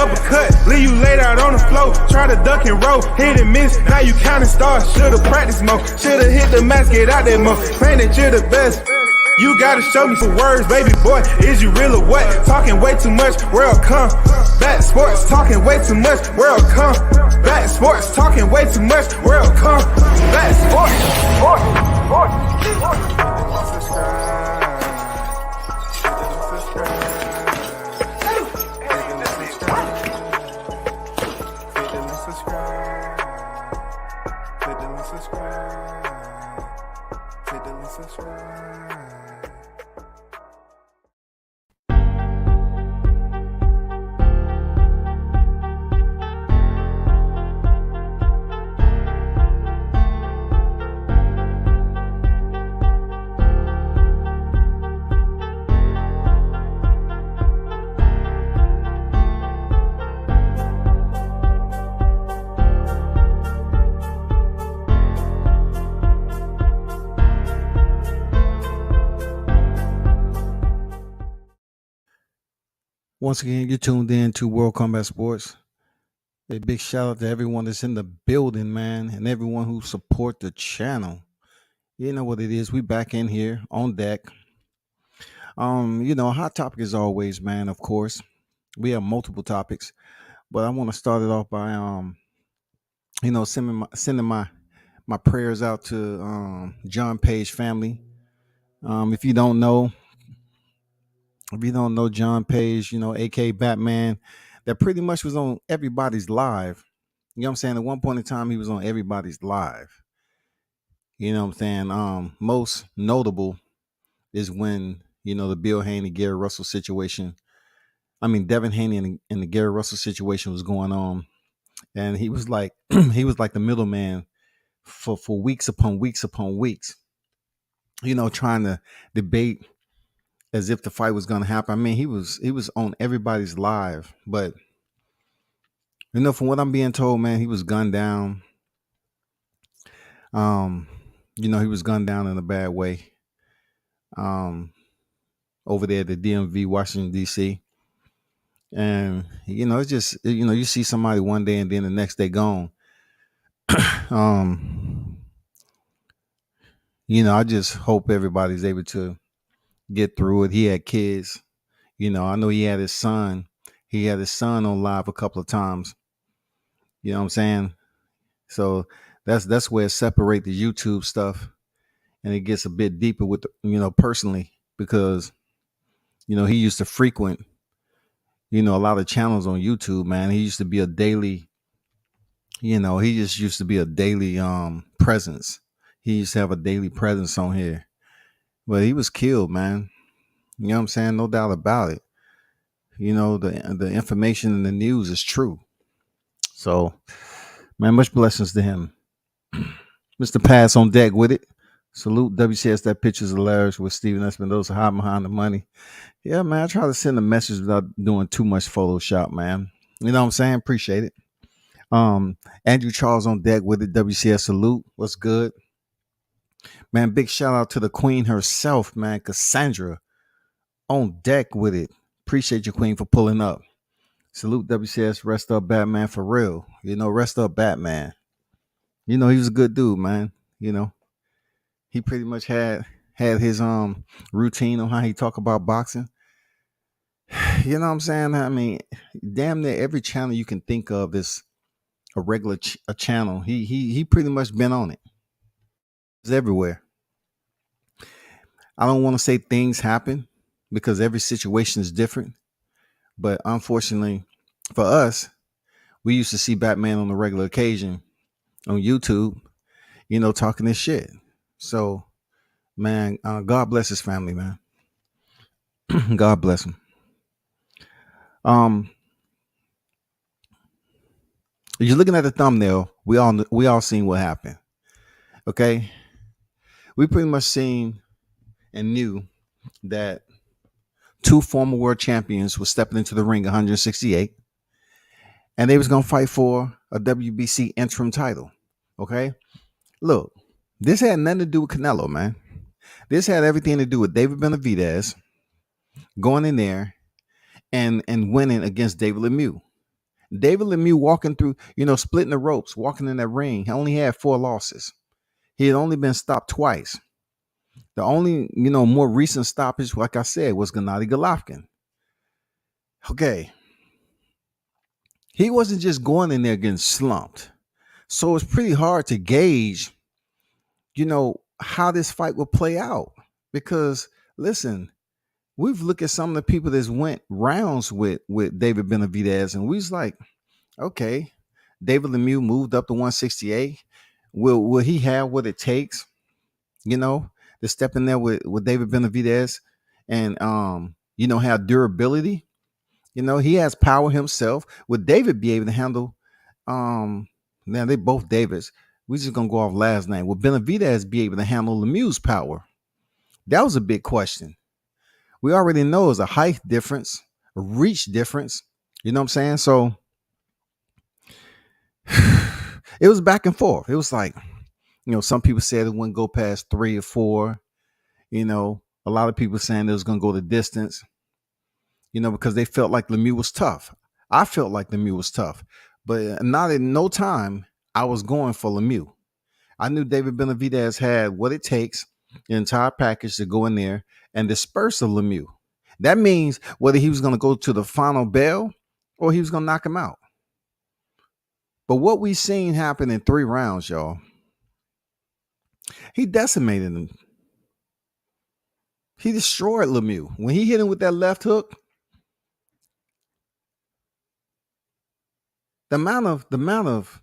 uppercut, leave you laid out on the floor. Try to duck and roll, hit and miss, now you counting stars. Should've practiced more, should've hit the mask, get out there more. Man, that you're the best. You gotta show me some words, baby boy. Is you real or what? Talking way too much, world come. Back sports, talking way too much, world come. Back sports, talking way too much, world come. Back Once again, you're tuned in to World Combat Sports. A big shout out to everyone that's in the building, man, and everyone who support the channel. You know what it is. We back in here on deck. Hot topic as always, man. Of course, we have multiple topics, but I want to start it off by sending my prayers out to John Page family. If you don't know John Page, aka Batman, that pretty much was on everybody's live. You know what I'm saying? At one point in time, he was on everybody's live. You know what I'm saying? Most notable is when, the Bill Haney, Gary Russell situation. I mean, Devin Haney and the Gary Russell situation was going on. And he was like, the middleman for weeks upon weeks upon weeks, trying to debate as if the fight was going to happen. I mean, he was on everybody's live, but from what I'm being told, man, he was gunned down. He was gunned down in a bad way. Over there at the DMV, Washington D.C. And it's just you see somebody one day and then the next day gone. I just hope everybody's able to get through it. He had kids. I know he had his son. He had his son on live a couple of times. You know what I'm saying? So that's where it separates the YouTube stuff, and it gets a bit deeper with personally, because he used to frequent a lot of channels on YouTube, man. He used to be a daily presence. He used to have a daily presence on here. But he was killed, man. You know what I'm saying? No doubt about it. The information in the news is true. So, man, much blessings to him. Mr. Pass on deck with it. Salute WCS. That picture's hilarious with Steven Espinosa hiding behind the money. Yeah, man, I try to send a message without doing too much Photoshop, man. You know what I'm saying? Appreciate it. Andrew Charles on deck with it. WCS salute. What's good? Man, big shout out to the queen herself, man, Cassandra, on deck with it. Appreciate you, queen, for pulling up. Salute WCS, rest up, Batman, for real. Rest up, Batman. He was a good dude, man. He pretty much had his routine on how he talk about boxing. You know what I'm saying? I mean, damn near every channel you can think of is a regular channel. He pretty much been on it. It's everywhere. I don't want to say things happen because every situation is different. But unfortunately for us, we used to see Batman on a regular occasion on YouTube, talking this shit. So, man, God bless his family, man. God bless him. You're looking at the thumbnail. We all seen what happened. Okay. We pretty much seen and knew that two former world champions were stepping into the ring, 168, and they was going to fight for a WBC interim title. Okay. Look, this had nothing to do with Canelo, man. This had everything to do with David Benavidez going in there and winning against David Lemieux. David Lemieux walking through, splitting the ropes, walking in that ring. He only had 4 losses. He had only been stopped twice. The only, more recent stoppage, like I said, was Gennady Golovkin. Okay. He wasn't just going in there getting slumped. So it's pretty hard to gauge, how this fight will play out. Because listen, we've looked at some of the people that went rounds with David Benavidez, and we was like, okay, David Lemieux moved up to 168. Will he have what it takes, to step in there with David Benavidez and have durability? He has power himself. Would David be able to handle now they both Davids. We just gonna go off last name. Will Benavidez be able to handle Lemieux's power? That was a big question. We already know it's a height difference, a reach difference. You know what I'm saying? So it was back and forth. It was like, some people said it wouldn't go past 3 or 4. A lot of people saying it was going to go the distance, because they felt like Lemieux was tough. I felt like Lemieux was tough, but not in no time I was going for Lemieux. I knew David Benavidez had what it takes, the entire package, to go in there and disperse a Lemieux. That means whether he was going to go to the final bell or he was going to knock him out. But what we seen happen in 3 rounds, y'all, he decimated him. He destroyed Lemieux. When he hit him with that left hook, the amount of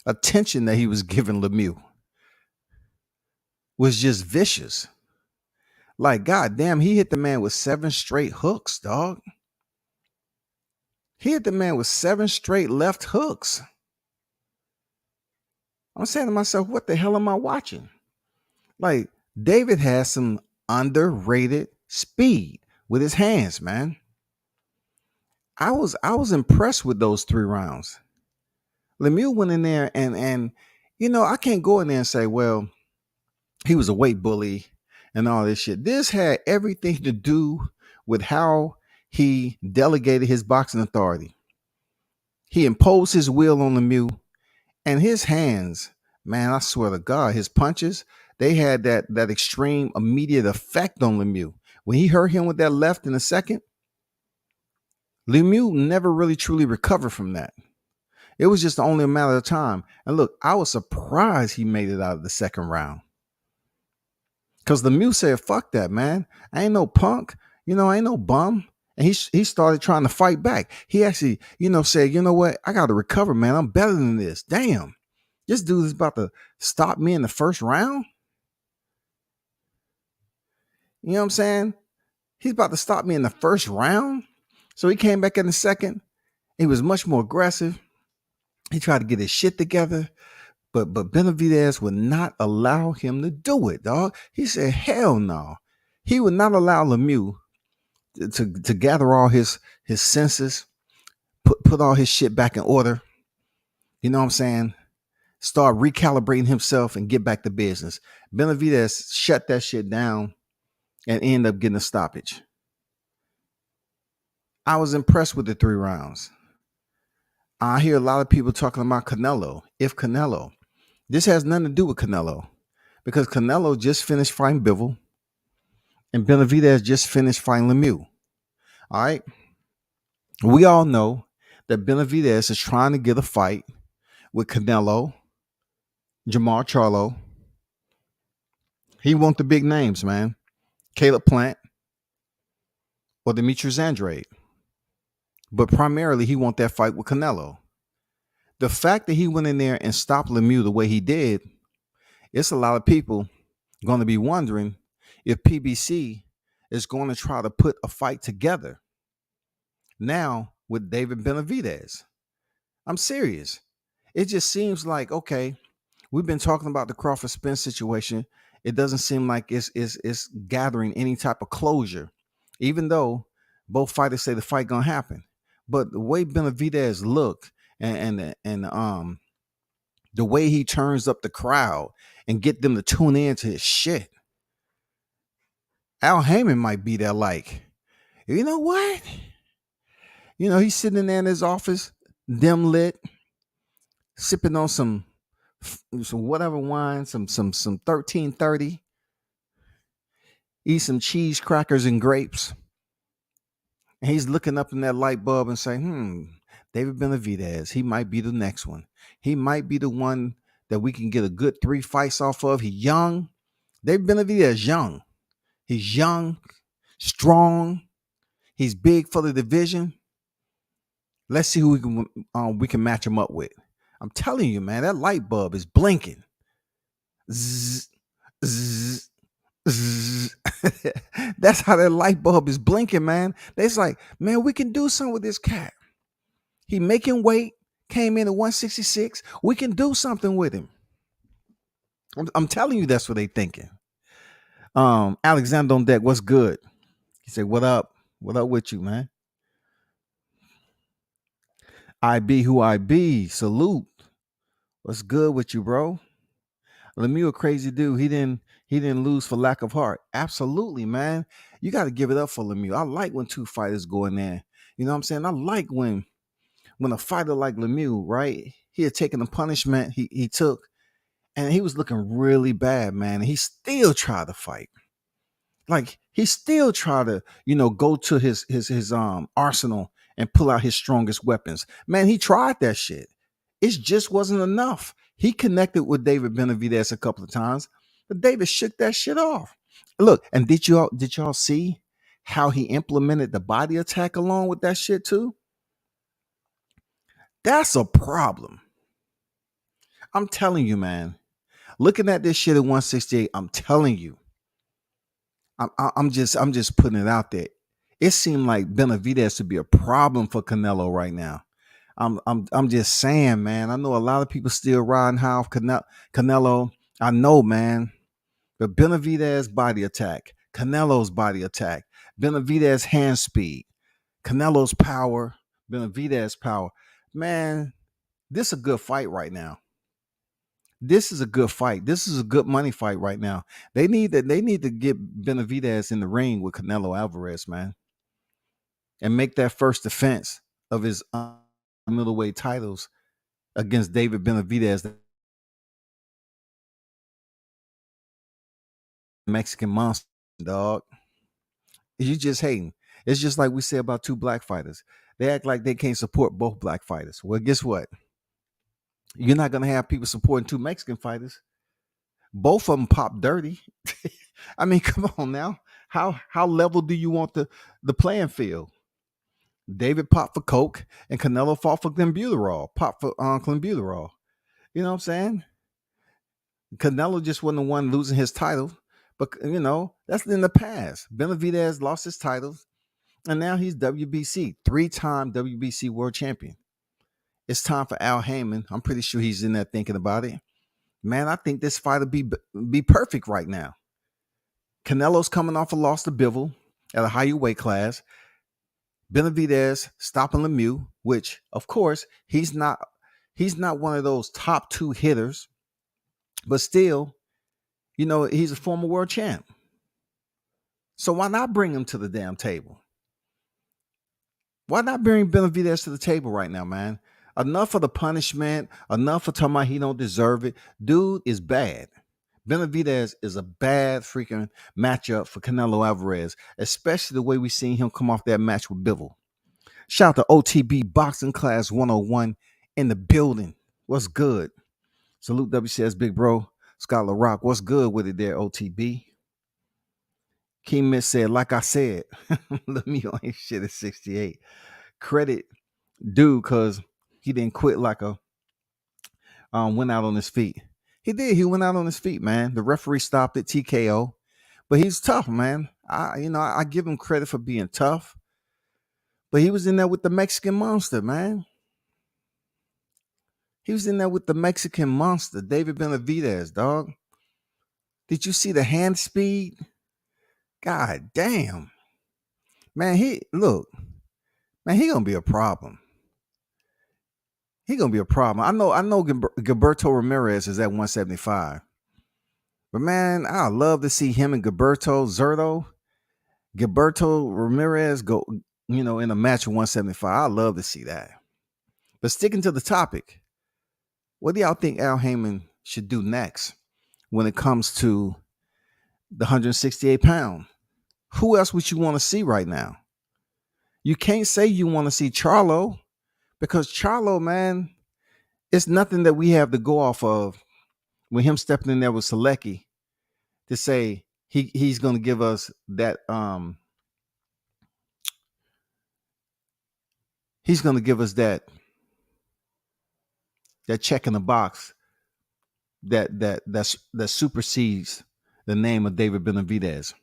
attention that he was giving Lemieux was just vicious. Like, goddamn, he hit the man with 7 straight hooks, dog. He hit the man with 7 straight left hooks. I'm saying to myself, what the hell am I watching? Like, David has some underrated speed with his hands, man. I was impressed with those 3 rounds. Lemieux went in there and I can't go in there and say, well, he was a weight bully and all this shit. This had everything to do with how he delegated his boxing authority. He imposed his will on Lemieux, and his hands, man, I swear to God, his punches, they had that extreme immediate effect on Lemieux. When he hurt him with that left in a second, Lemieux never really truly recovered from that. It was just only a matter of time. And look, I was surprised he made it out of the second round. Because Lemieux said, fuck that, man. I ain't no punk. I ain't no bum. And he started trying to fight back. He actually, said, you know what? I got to recover, man. I'm better than this. Damn. This dude is about to stop me in the first round. You know what I'm saying? He's about to stop me in the first round. So he came back in the second. He was much more aggressive. He tried to get his shit together. But Benavidez would not allow him to do it, dog. He said, hell no. He would not allow Lemieux to gather all his senses, put all his shit back in order. You know what I'm saying? Start recalibrating himself and get back to business. Benavidez shut that shit down and end up getting a stoppage. I was impressed with the 3 rounds. I hear a lot of people talking about Canelo. If Canelo. This has nothing to do with Canelo, because Canelo just finished fighting Bivol and Benavidez just finished fighting Lemieux. All right. We all know that Benavidez is trying to get a fight with Canelo, Jamar Charlo. He wants the big names, man. Caleb Plant or Demetrius Andrade. But primarily, he wants that fight with Canelo. The fact that he went in there and stopped Lemieux the way he did, it's a lot of people going to be wondering if PBC is going to try to put a fight together now with David Benavidez. I'm serious. It just seems like, okay, we've been talking about the Crawford Spence situation. It doesn't seem like it's gathering any type of closure, even though both fighters say the fight gonna happen. But the way Benavidez look and the way he turns up the crowd and get them to tune in to his shit, Al Heyman might be there like, you know what? He's sitting in there in his office, dim lit, sipping on some whatever wine, some 1330, eat some cheese, crackers, and grapes. And he's looking up in that light bulb and saying, David Benavidez, he might be the next one. He might be the one that we can get a good 3 fights off of. He's young. David Benavidez young. He's young, strong. He's big for the division. Let's see who we can match him up with. I'm telling you, man, that light bulb is blinking. Zzz, zzz, zzz. That's how that light bulb is blinking, man. It's like, man, we can do something with this cat. He making weight, came in at 166. We can do something with him. I'm telling you, that's what they thinking. Alexander on deck, what's good? He said, what up? What up with you, man? I be who I be. Salute. What's good with you, bro? Lemieux a crazy dude. He didn't lose for lack of heart. Absolutely, man. You got to give it up for Lemieux. I like when two fighters go in there. You know what I'm saying? I like when a fighter like Lemieux, right? He had taken the punishment he took, and he was looking really bad, man. And he still tried to fight. Like, he still tried to, go to his arsenal and pull out his strongest weapons. Man, he tried that shit. It just wasn't enough. He connected with David Benavidez a couple of times, but David shook that shit off. Look, and did y'all see how he implemented the body attack along with that shit too? That's a problem. I'm telling you, man. Looking at this shit at 168, I'm telling you. I'm just putting it out there. It seemed like Benavidez to be a problem for Canelo right now. I'm just saying, man. I know a lot of people still riding high off Canelo. I know, man. But Benavidez body attack, Canelo's body attack, Benavidez hand speed, Canelo's power, Benavidez power. Man, this is a good fight right now. This is a good fight. This is a good money fight right now. They need to get Benavidez in the ring with Canelo Alvarez, man, and make that first defense of his middleweight titles against David Benavidez, the Mexican monster, dog. You just hating. It's just like we say about two black fighters. They act like they can't support both black fighters. Well, guess what? You're not going to have people supporting two Mexican fighters. Both of them pop dirty. I mean, come on now. How level do you want the playing field? David popped for coke and Canelo fought for clenbuterol. Popped for clenbuterol. You know what I'm saying? Canelo just wasn't the one losing his title. But, that's in the past. Benavidez lost his titles, and now he's WBC, 3-time WBC world champion. It's time for Al Heyman. I'm pretty sure he's in there thinking about it. Man, I think this fight will be perfect right now. Canelo's coming off a loss to Bivol at a higher weight class. Benavidez stopping Lemieux, which, of course, he's not one of those top 2 hitters, but still, he's a former world champ. So why not bring him to the damn table? Why not bring Benavidez to the table right now, man? Enough of the punishment. Enough of talking about he don't deserve it. Dude is bad. Benavidez is a bad freaking matchup for Canelo Alvarez, especially the way we seen him come off that match with Bivol. Shout out to OTB Boxing Class 101 in the building. What's good? Salute WCS Big Bro. Scott LaRock, what's good with it there, OTB? King Miss said, like I said, let me on his shit at 68. Credit due because he didn't quit like a went out on his feet. He did. He went out on his feet, man. The referee stopped it, TKO. But he's tough, man. I give him credit for being tough. But he was in there with the Mexican monster, man. He was in there with the Mexican monster, David Benavidez, dog. Did you see the hand speed? God damn. Man, he gonna be a problem. He gonna be a problem. I know Gilberto Ramirez is at 175. But man, I love to see him and Gilberto Ramirez go in a match of 175. I love to see that. But sticking to the topic, what do y'all think Al Heyman should do next when it comes to the 168 pound? Who else would you want to see right now? You can't say you want to see Charlo, because Charlo, man, it's nothing that we have to go off of with him stepping in there with Selecki to say he's going to give us that he's going to give us that check in the box that supersedes the name of David Benavidez.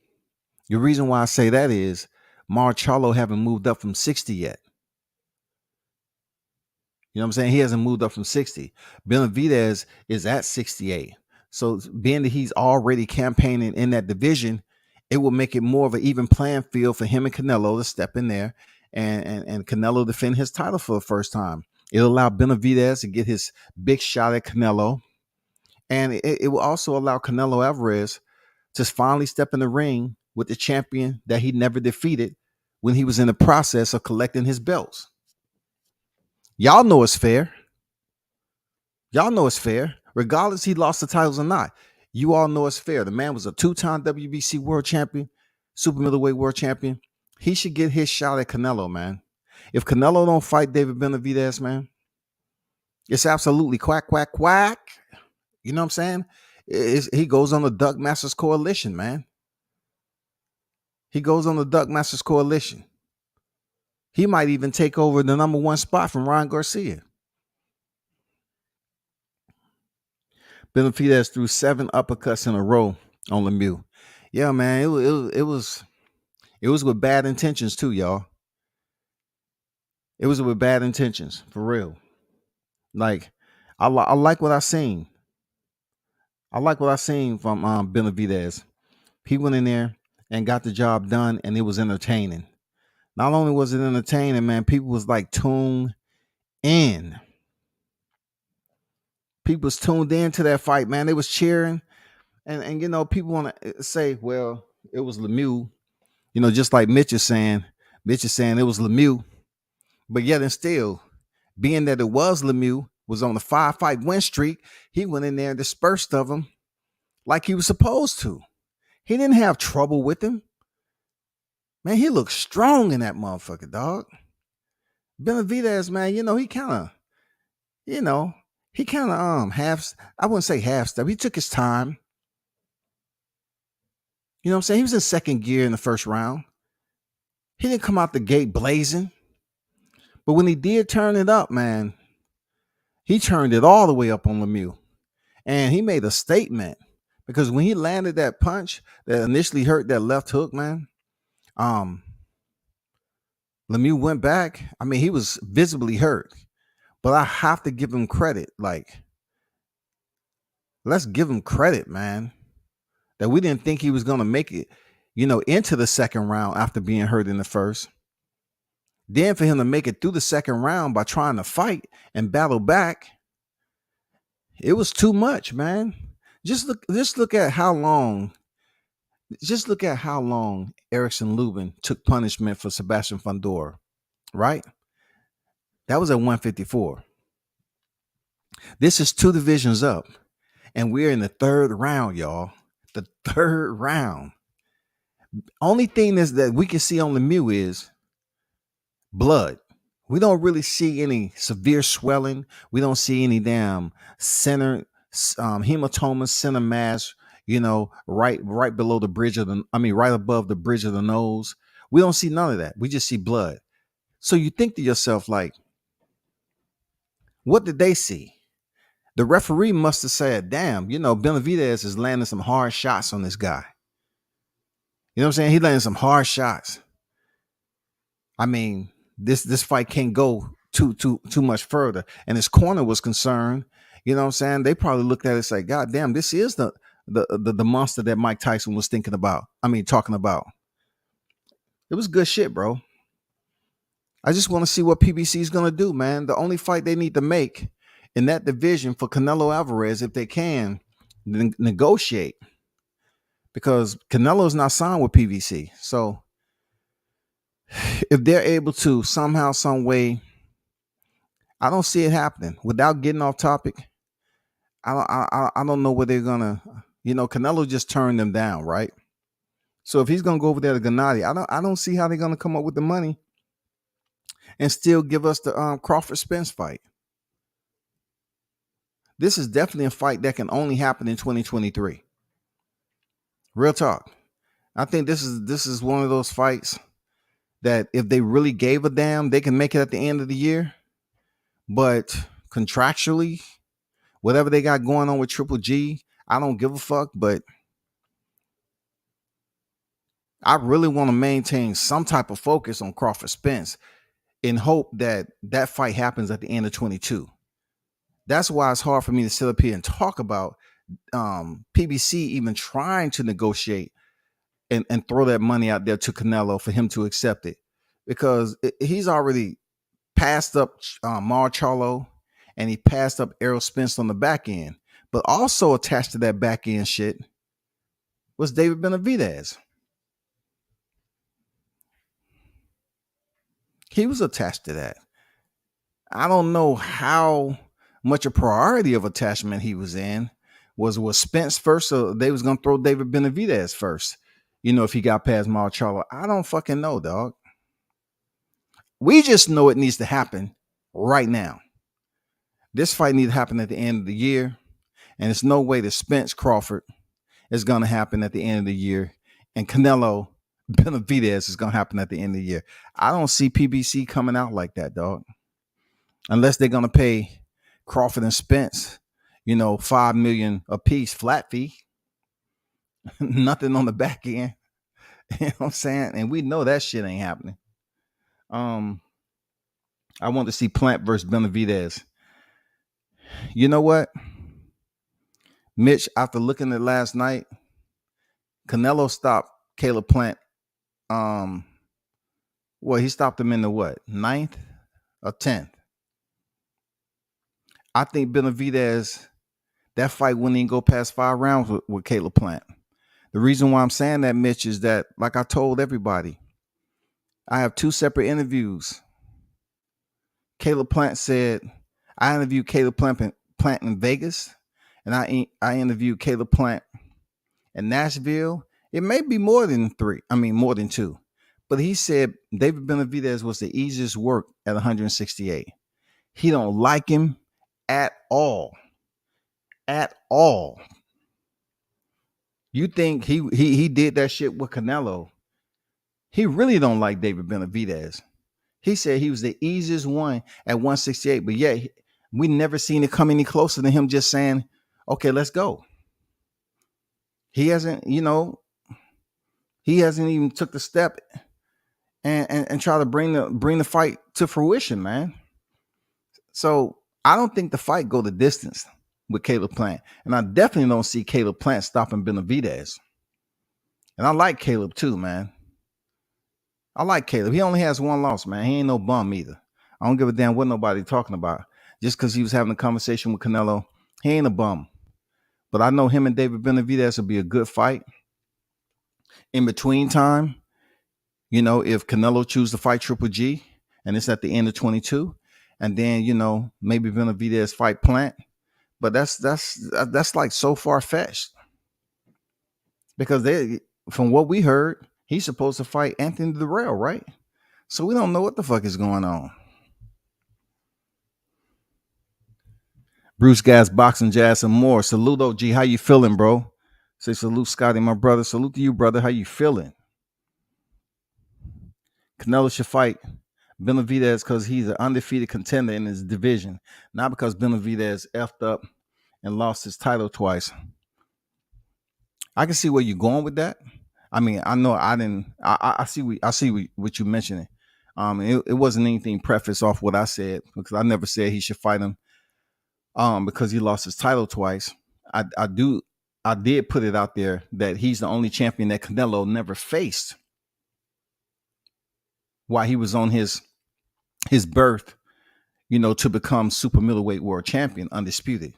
The reason why I say that is Charlo haven't moved up from 60 yet. You know what I'm saying? He hasn't moved up from 60. Benavidez is at 68. So being that he's already campaigning in that division, it will make it more of an even playing field for him and Canelo to step in there and Canelo defend his title for the first time. It'll allow Benavidez to get his big shot at Canelo. And it will also allow Canelo Alvarez to finally step in the ring with the champion that he never defeated when he was in the process of collecting his belts. Y'all know it's fair. Y'all know it's fair. Regardless he lost the titles or not. You all know it's fair. The man was a 2-time WBC world champion, super middleweight world champion. He should get his shot at Canelo, man. If Canelo don't fight David Benavidez, man, it's absolutely quack, quack, quack. You know what I'm saying? He goes on the Duck Masters Coalition, man. He goes on the Duck Masters Coalition. He might even take over the number 1 spot from Ryan Garcia. Benavidez threw 7 uppercuts in a row on Lemieux. Yeah, man, it was with bad intentions too, y'all. It was with bad intentions, for real. Like, I like what I seen. I like what I seen from Benavidez. He went in there and got the job done, and it was entertaining. Not only was it entertaining, man, people was like tuned in. People was tuned in to that fight, man. They was cheering. And people want to say, well, it was Lemieux. Just like Mitch is saying it was Lemieux. But yet and still, being that it was Lemieux, was on a 5-fight win streak, he went in there and dispersed of him like he was supposed to. He didn't have trouble with him. Man, he looked strong in that motherfucker, dog. Benavidez, man, he kind of, I wouldn't say half step. He took his time. You know what I'm saying? He was in second gear in the first round. He didn't come out the gate blazing. But when he did turn it up, man, he turned it all the way up on Lemieux. And he made a statement. Because when he landed that punch that initially hurt that left hook, man, Lemieux went back. I mean, he was visibly hurt. But I have to give him credit. Like, let's give him credit, man. That we didn't think he was going to make it, into the second round after being hurt in the first. Then for him to make it through the second round by trying to fight and battle back, it was too much, man. Just look at how long Erickson Lubin took punishment for Sebastian Fundora, right? That was at 154. This is 2 divisions up, and we're in the 3rd round, y'all. The 3rd round. Only thing is that we can see on Lemieux is blood. We don't really see any severe swelling. We don't see any damn center hematoma, center mass, right below the bridge of right above the bridge of the nose. We don't see none of that. We just see blood. So you think to yourself, like, what did they see? The referee must have said, damn, Benavidez is landing some hard shots on this guy. You know what I'm saying? He landing some hard shots. I mean, this fight can't go too much further. And his corner was concerned. You know what I'm saying? They probably looked at it and say, God damn, this is the monster that Mike Tyson was talking about. It was good shit, bro. I just want to see what PBC is going to do, man. The only fight they need to make in that division for Canelo Alvarez, if they can negotiate, because Canelo is not signed with PBC. So If they're able to somehow, some way, I don't see it happening. Without getting off topic, I don't know where they're gonna. Canelo just turned them down, right? So if he's gonna go over there to Gennady, I don't see how they're gonna come up with the money and still give us the Crawford Spence fight. This is definitely a fight that can only happen in 2023. Real talk. I think this is one of those fights that if they really gave a damn, they can make it at the end of the year. But contractually, whatever they got going on with Triple G, I don't give a fuck. But I really want to maintain some type of focus on Crawford Spence in hope that that fight happens at the end of 22. That's why it's hard for me to sit up here and talk about PBC even trying to negotiate and throw that money out there to Canelo for him to accept it, because he's already passed up Marchello and he passed up Errol Spence on the back end. But also attached to that back end shit was David Benavidez. He was attached to that. I don't know how much a priority of attachment he was in. Was Spence first, or they was gonna throw David Benavidez first? If he got past Marchello, I don't fucking know, dog. We just know it needs to happen right now. This fight needs to happen at the end of the year, and there's no way that Spence Crawford is gonna happen at the end of the year, and Canelo Benavidez is gonna happen at the end of the year. I don't see PBC coming out like that, dog. Unless they're gonna pay Crawford and Spence, $5 million a piece flat fee. Nothing on the back end. You know what I'm saying? And we know that shit ain't happening. I want to see Plant versus Benavidez. You know what? Mitch, after looking at last night, Canelo stopped Caleb Plant. He stopped him in the what? 9th or 10th? I think Benavidez, that fight wouldn't even go past 5 rounds with Caleb Plant. The reason why I'm saying that, Mitch, is that, like I told everybody, I have 2 separate interviews. Caleb Plant said, I interviewed Caleb Plant in Vegas, and I interviewed Caleb Plant in Nashville. It may be more than 2. But he said David Benavidez was the easiest work at 168. He don't like him at all. At all. You think he did that shit with Canelo? He really don't like David Benavidez. He said he was the easiest one at 168, but yet we never seen it come any closer than him just saying, "Okay, let's go." He hasn't even took the step and try to bring the fight to fruition, man. So I don't think the fight go the distance with Caleb Plant, and I definitely don't see Caleb Plant stopping Benavidez. And I like Caleb too, man. I like Caleb. He only has 1 loss, man. He ain't no bum either. I don't give a damn what nobody talking about. Just because he was having a conversation with Canelo, he ain't a bum. But I know him and David Benavidez will be a good fight. In between time, if Canelo chooses to fight Triple G, and it's at the end of 22, and then maybe Benavidez fight Plant, but that's like so far fetched, because from what we heard, he's supposed to fight Anthony Durrell, right? So we don't know what the fuck is going on. Bruce Gas, Boxing, Jazz, and more. Salute, OG. How you feeling, bro? Say salute, Scotty, my brother. Salute to you, brother. How you feeling? Canelo should fight Benavidez because he's an undefeated contender in his division, not because Benavidez effed up and lost his title twice. I can see where you're going with that. I mean, I know I didn't. I see what you mentioning. It wasn't anything prefaced off what I said, because I never said he should fight him because he lost his title twice. I did put it out there that he's the only champion that Canelo never faced while he was on his birth, to become super middleweight world champion, undisputed.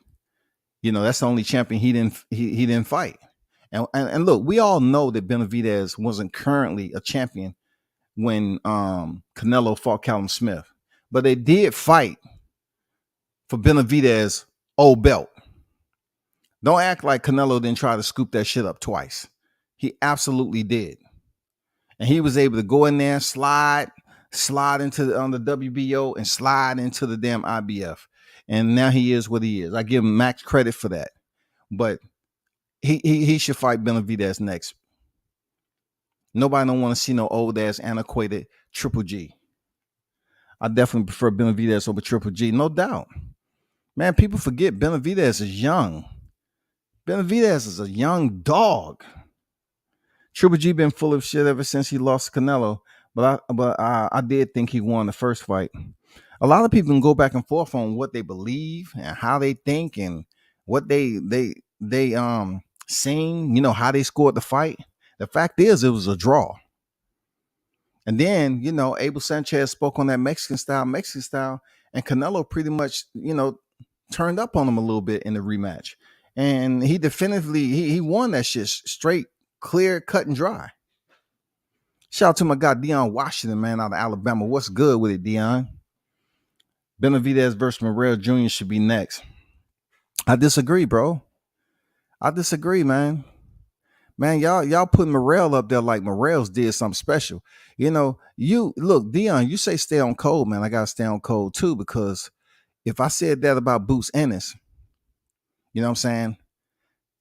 That's the only champion he didn't fight. And look, we all know that Benavidez wasn't currently a champion when Canelo fought Callum Smith. But they did fight for Benavidez' old belt. Don't act like Canelo didn't try to scoop that shit up twice. He absolutely did. And he was able to go in there, slide into the WBO and slide into the damn IBF. And now he is what he is. I give him max credit for that. But he should fight Benavidez next. Nobody don't want to see no old ass antiquated Triple G. I definitely prefer Benavidez over Triple G, no doubt. Man, people forget Benavidez is young. Benavidez is a young dog. Triple G been full of shit ever since he lost Canelo, but I did think he won the first fight. A lot of people can go back and forth on what they believe and how they think and what they sing, you know, how they scored the fight. The fact is, it was a draw. And then, you know, Abel Sanchez spoke on that Mexican style, and Canelo pretty much, you know, turned up on him a little bit in the rematch. And he definitively, he won that shit straight, clear, cut and dry. Shout out to my guy, Deion Washington, man, out of Alabama. What's good with it, Deion? Benavidez versus Morrell Jr. should be next. I disagree, bro. I disagree, man. Man, y'all putting Morrell up there like Morrell's did something special. You know, you look, Deion, you say stay on code, man. I gotta stay on code too, because if I said that about Boots Ennis, you know what I'm saying?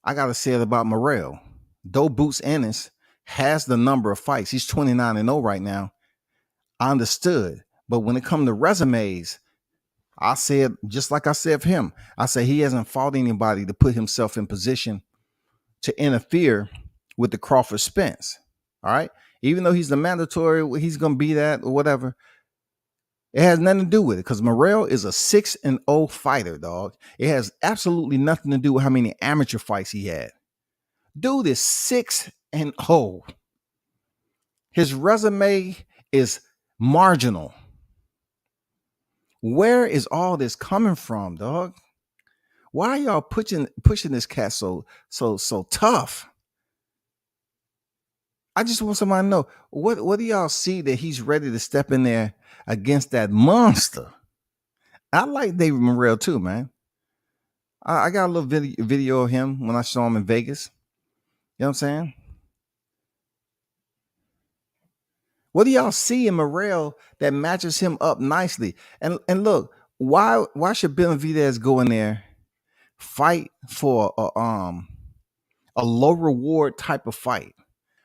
I gotta say it about Morrell. Though Boots Ennis has the number of fights, he's 29-0 right now. I understood. But when it comes to resumes, I said, just like I said for him, I say he hasn't fought anybody to put himself in position to interfere with the Crawford Spence. All right. Even though he's the mandatory, he's going to be that or whatever. It has nothing to do with it because Morrell is a 6-0 fighter, dog. It has absolutely nothing to do with how many amateur fights he had. Dude is 6-0. His resume is marginal. Where is all this coming from, dog? Why are y'all pushing this cat so tough? I just want somebody to know what do y'all see that he's ready to step in there against that monster? I like David Morrell too, man. I got a little video of him when I saw him in Vegas. You know what I'm saying? What do y'all see in Morrell that matches him up nicely? And look, why should Benavidez go in there, fight for a low reward type of fight?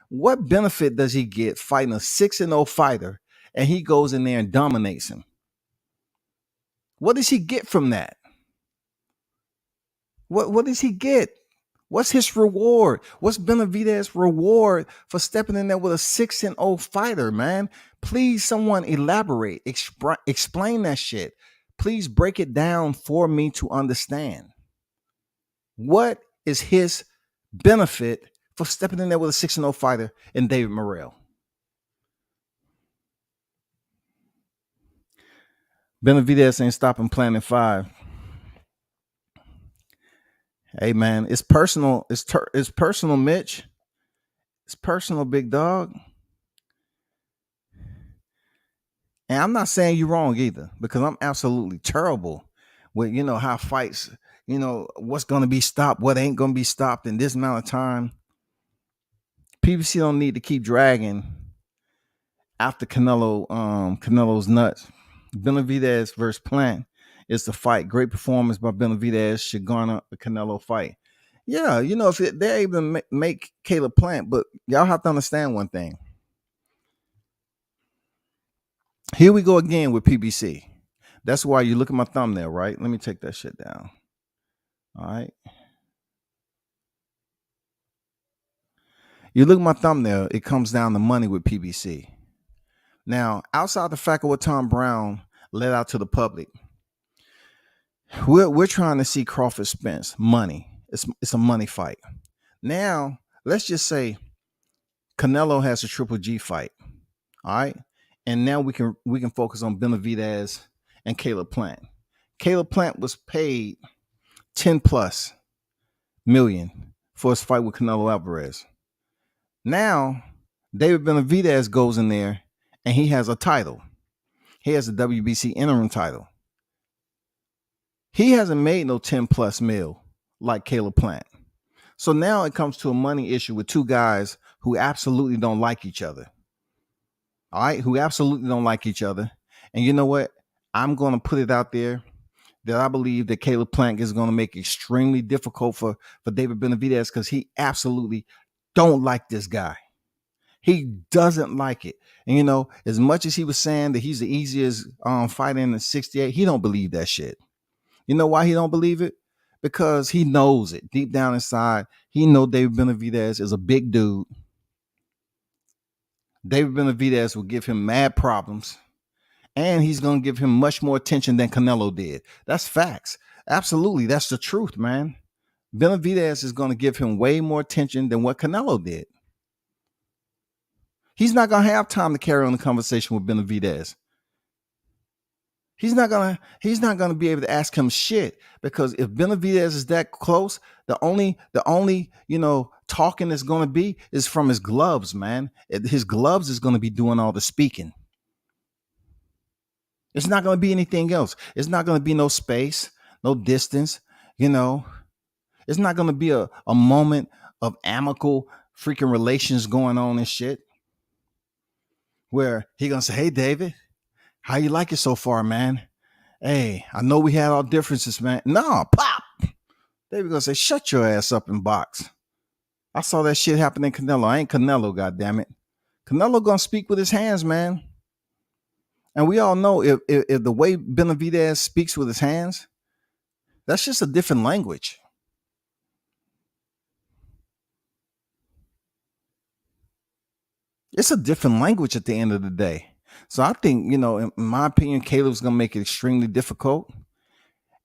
What benefit does he get fighting a 6-0 fighter and he goes in there and dominates him? What does he get from that? What does he get? What's his reward? What's Benavidez's reward for stepping in there with a 6-0 fighter, man? Please, someone elaborate, explain that shit. Please break it down for me to understand. What is his benefit for stepping in there with a 6-0 fighter in David Morrell? Benavidez ain't stopping Planet 5. Hey, man, it's personal. It's personal, Mitch. It's personal, big dog. And I'm not saying you're wrong either, because I'm absolutely terrible with, you know, how fights, you know, what's going to be stopped, what ain't going to be stopped in this amount of time. PBC don't need to keep dragging after Canelo's nuts. Benavidez versus Plant is the fight. Great performance by Benavidez should garner a Canelo fight. Yeah, you know, if they're able to make Caleb Plant, but y'all have to understand one thing. Here we go again with PBC. That's why you look at my thumbnail, right? Let me take that shit down. All right. You look at my thumbnail, it comes down to money with PBC. Now, outside the fact of what Tom Brown let out to the public, we're trying to see Crawford Spence money. It's a money fight. Now, let's just say Canelo has a Triple G fight. All right. And now we can focus on Benavidez and Caleb Plant. Caleb Plant was paid 10+ million for his fight with Canelo Alvarez. Now, David Benavidez goes in there and he has a title. He has a WBC interim title. He hasn't made no 10 plus mil like Caleb Plant. So now it comes to a money issue with two guys who absolutely don't like each other. All right, who absolutely don't like each other. And you know what? I'm going to put it out there that I believe that Caleb Plant is going to make it extremely difficult for David Benavidez because he absolutely don't like this guy. He doesn't like it. And, you know, as much as he was saying that he's the easiest fighter in the 68, he don't believe that shit. You know why he don't believe it? Because he knows it deep down inside. He know David Benavidez is a big dude. David Benavidez will give him mad problems, and he's going to give him much more attention than Canelo did. That's facts. Absolutely. That's the truth, man. Benavidez is going to give him way more attention than what Canelo did. He's not going to have time to carry on the conversation with Benavidez. He's not gonna be able to ask him shit, because if Benavidez is that close, the only talking that's gonna be is from his gloves, man. His gloves is gonna be doing all the speaking. It's not gonna be anything else. It's not gonna be no space, no distance. It's not gonna be a moment of amicable freaking relations going on and shit, where he gonna say, "Hey, David, how you like it so far, man? Hey, I know we had our differences, man." No, pop. They were gonna say, "Shut your ass up and box." I saw that shit happen in Canelo. I ain't Canelo, goddammit. Canelo gonna speak with his hands, man. And we all know if the way Benavidez speaks with his hands, that's just a different language. It's a different language at the end of the day. So I think, in my opinion, Caleb's gonna make it extremely difficult,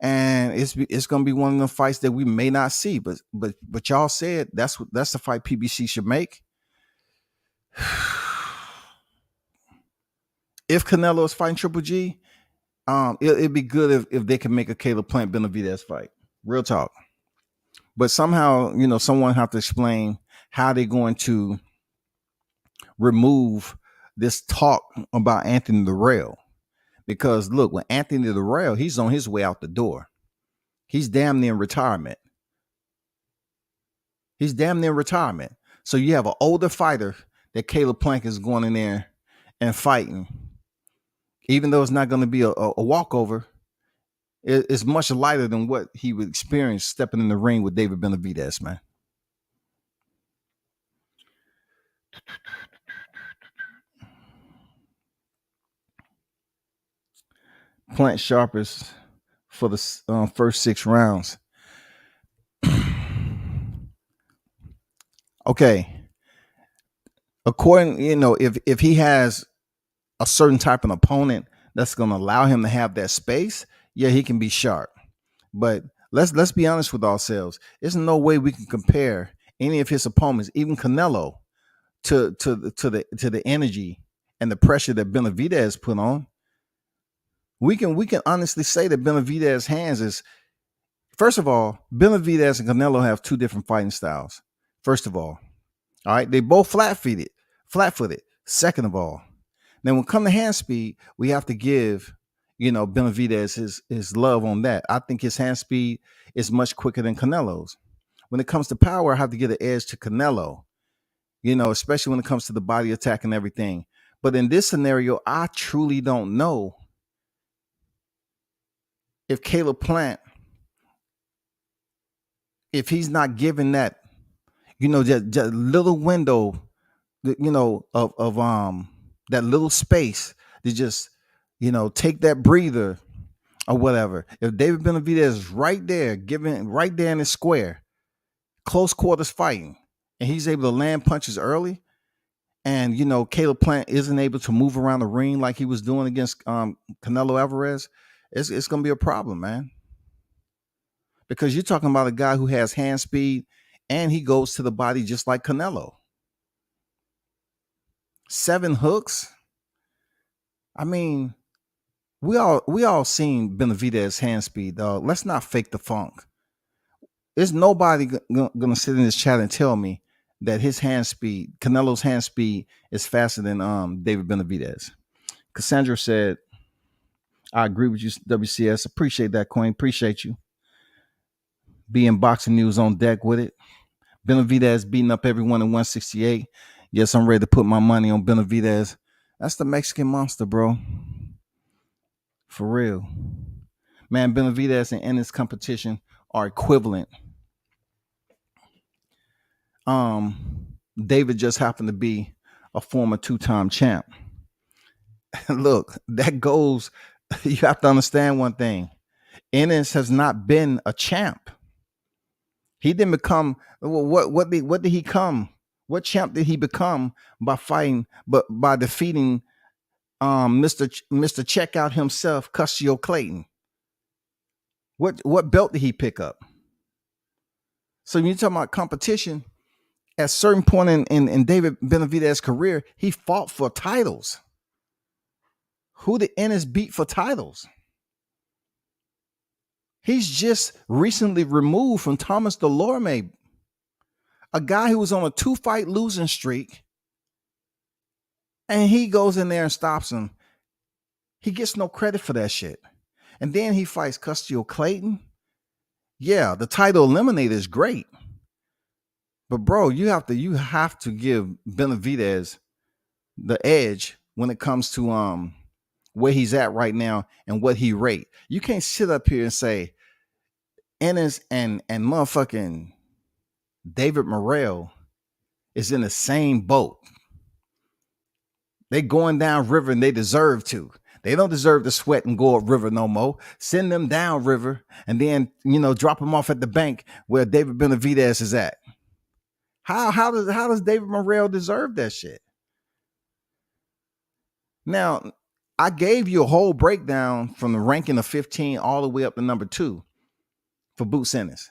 and it's gonna be one of the fights that we may not see. But y'all said that's the fight PBC should make. If Canelo is fighting Triple G, it'd be good if they can make a Caleb Plant Benavidez fight. Real talk. But somehow, someone have to explain how they're going to remove this talk about Anthony Durrell. Because look, when Anthony Durrell, he's on his way out the door. He's damn near retirement. So you have an older fighter that Caleb Plant is going in there and fighting. Even though it's not going to be a walkover, it's much lighter than what he would experience stepping in the ring with David Benavidez, man. Plant sharpest for the first 6 rounds. Okay. According, if he has a certain type of opponent that's going to allow him to have that space, yeah, he can be sharp. But let's be honest with ourselves. There's no way we can compare any of his opponents, even Canelo, to the energy and the pressure that Benavidez put on. We can honestly say that Benavidez's hands is, first of all, Benavidez and Canelo have two different fighting styles. First of all right, they both flat-footed. Second of all, then when it comes to hand speed, we have to give Benavidez his love on that. I think his hand speed is much quicker than Canelo's. When it comes to power, I have to give an edge to Canelo, especially when it comes to the body attack and everything. But in this scenario, I truly don't know if Caleb Plant, if he's not given that, just little window, of that little space to just, take that breather or whatever. If David Benavidez is right there in his square, close quarters fighting, and he's able to land punches early, and Caleb Plant isn't able to move around the ring like he was doing against Canelo Alvarez, it's going to be a problem, man. Because you're talking about a guy who has hand speed and he goes to the body just like Canelo. 7 hooks. I mean, we all seen Benavidez's hand speed, dog. Let's not fake the funk. There's nobody gonna sit in this chat and tell me that his hand speed, Canelo's hand speed, is faster than David Benavidez. Cassandra said, I agree with you, WCS. Appreciate that, Queen. Appreciate you. Being boxing news on deck with it. Benavidez beating up everyone in 168. Yes, I'm ready to put my money on Benavidez. That's the Mexican monster, bro. For real. Man, Benavidez and Ennis competition are equivalent. David just happened to be a former 2-time champ. Look, that goes, you have to understand one thing. Ennis has not been a champ. He didn't become what did he come? What champ did he become by fighting, but by defeating Mr. Checkout himself, Custio Clayton? What belt did he pick up? So when you're talking about competition, at a certain point in David Benavidez's career, he fought for titles. Who did Ennis beat for titles? He's just recently removed from Thomas Delorme, a guy who was on a 2-fight losing streak, and he goes in there and stops him. He gets no credit for that shit. And then he fights Custio Clayton. Yeah, the title eliminator is great. But bro, you have to give Benavidez the edge when it comes to where he's at right now and what he rate. You can't sit up here and say Ennis and motherfucking David Morrell is in the same boat. They going down river and they deserve to. They don't deserve to sweat and go up river no more. Send them down river and then, drop them off at the bank where David Benavidez is at. How does David Morrell deserve that shit? Now, I gave you a whole breakdown from the ranking of 15 all the way up to number 2 for Boots Ennis.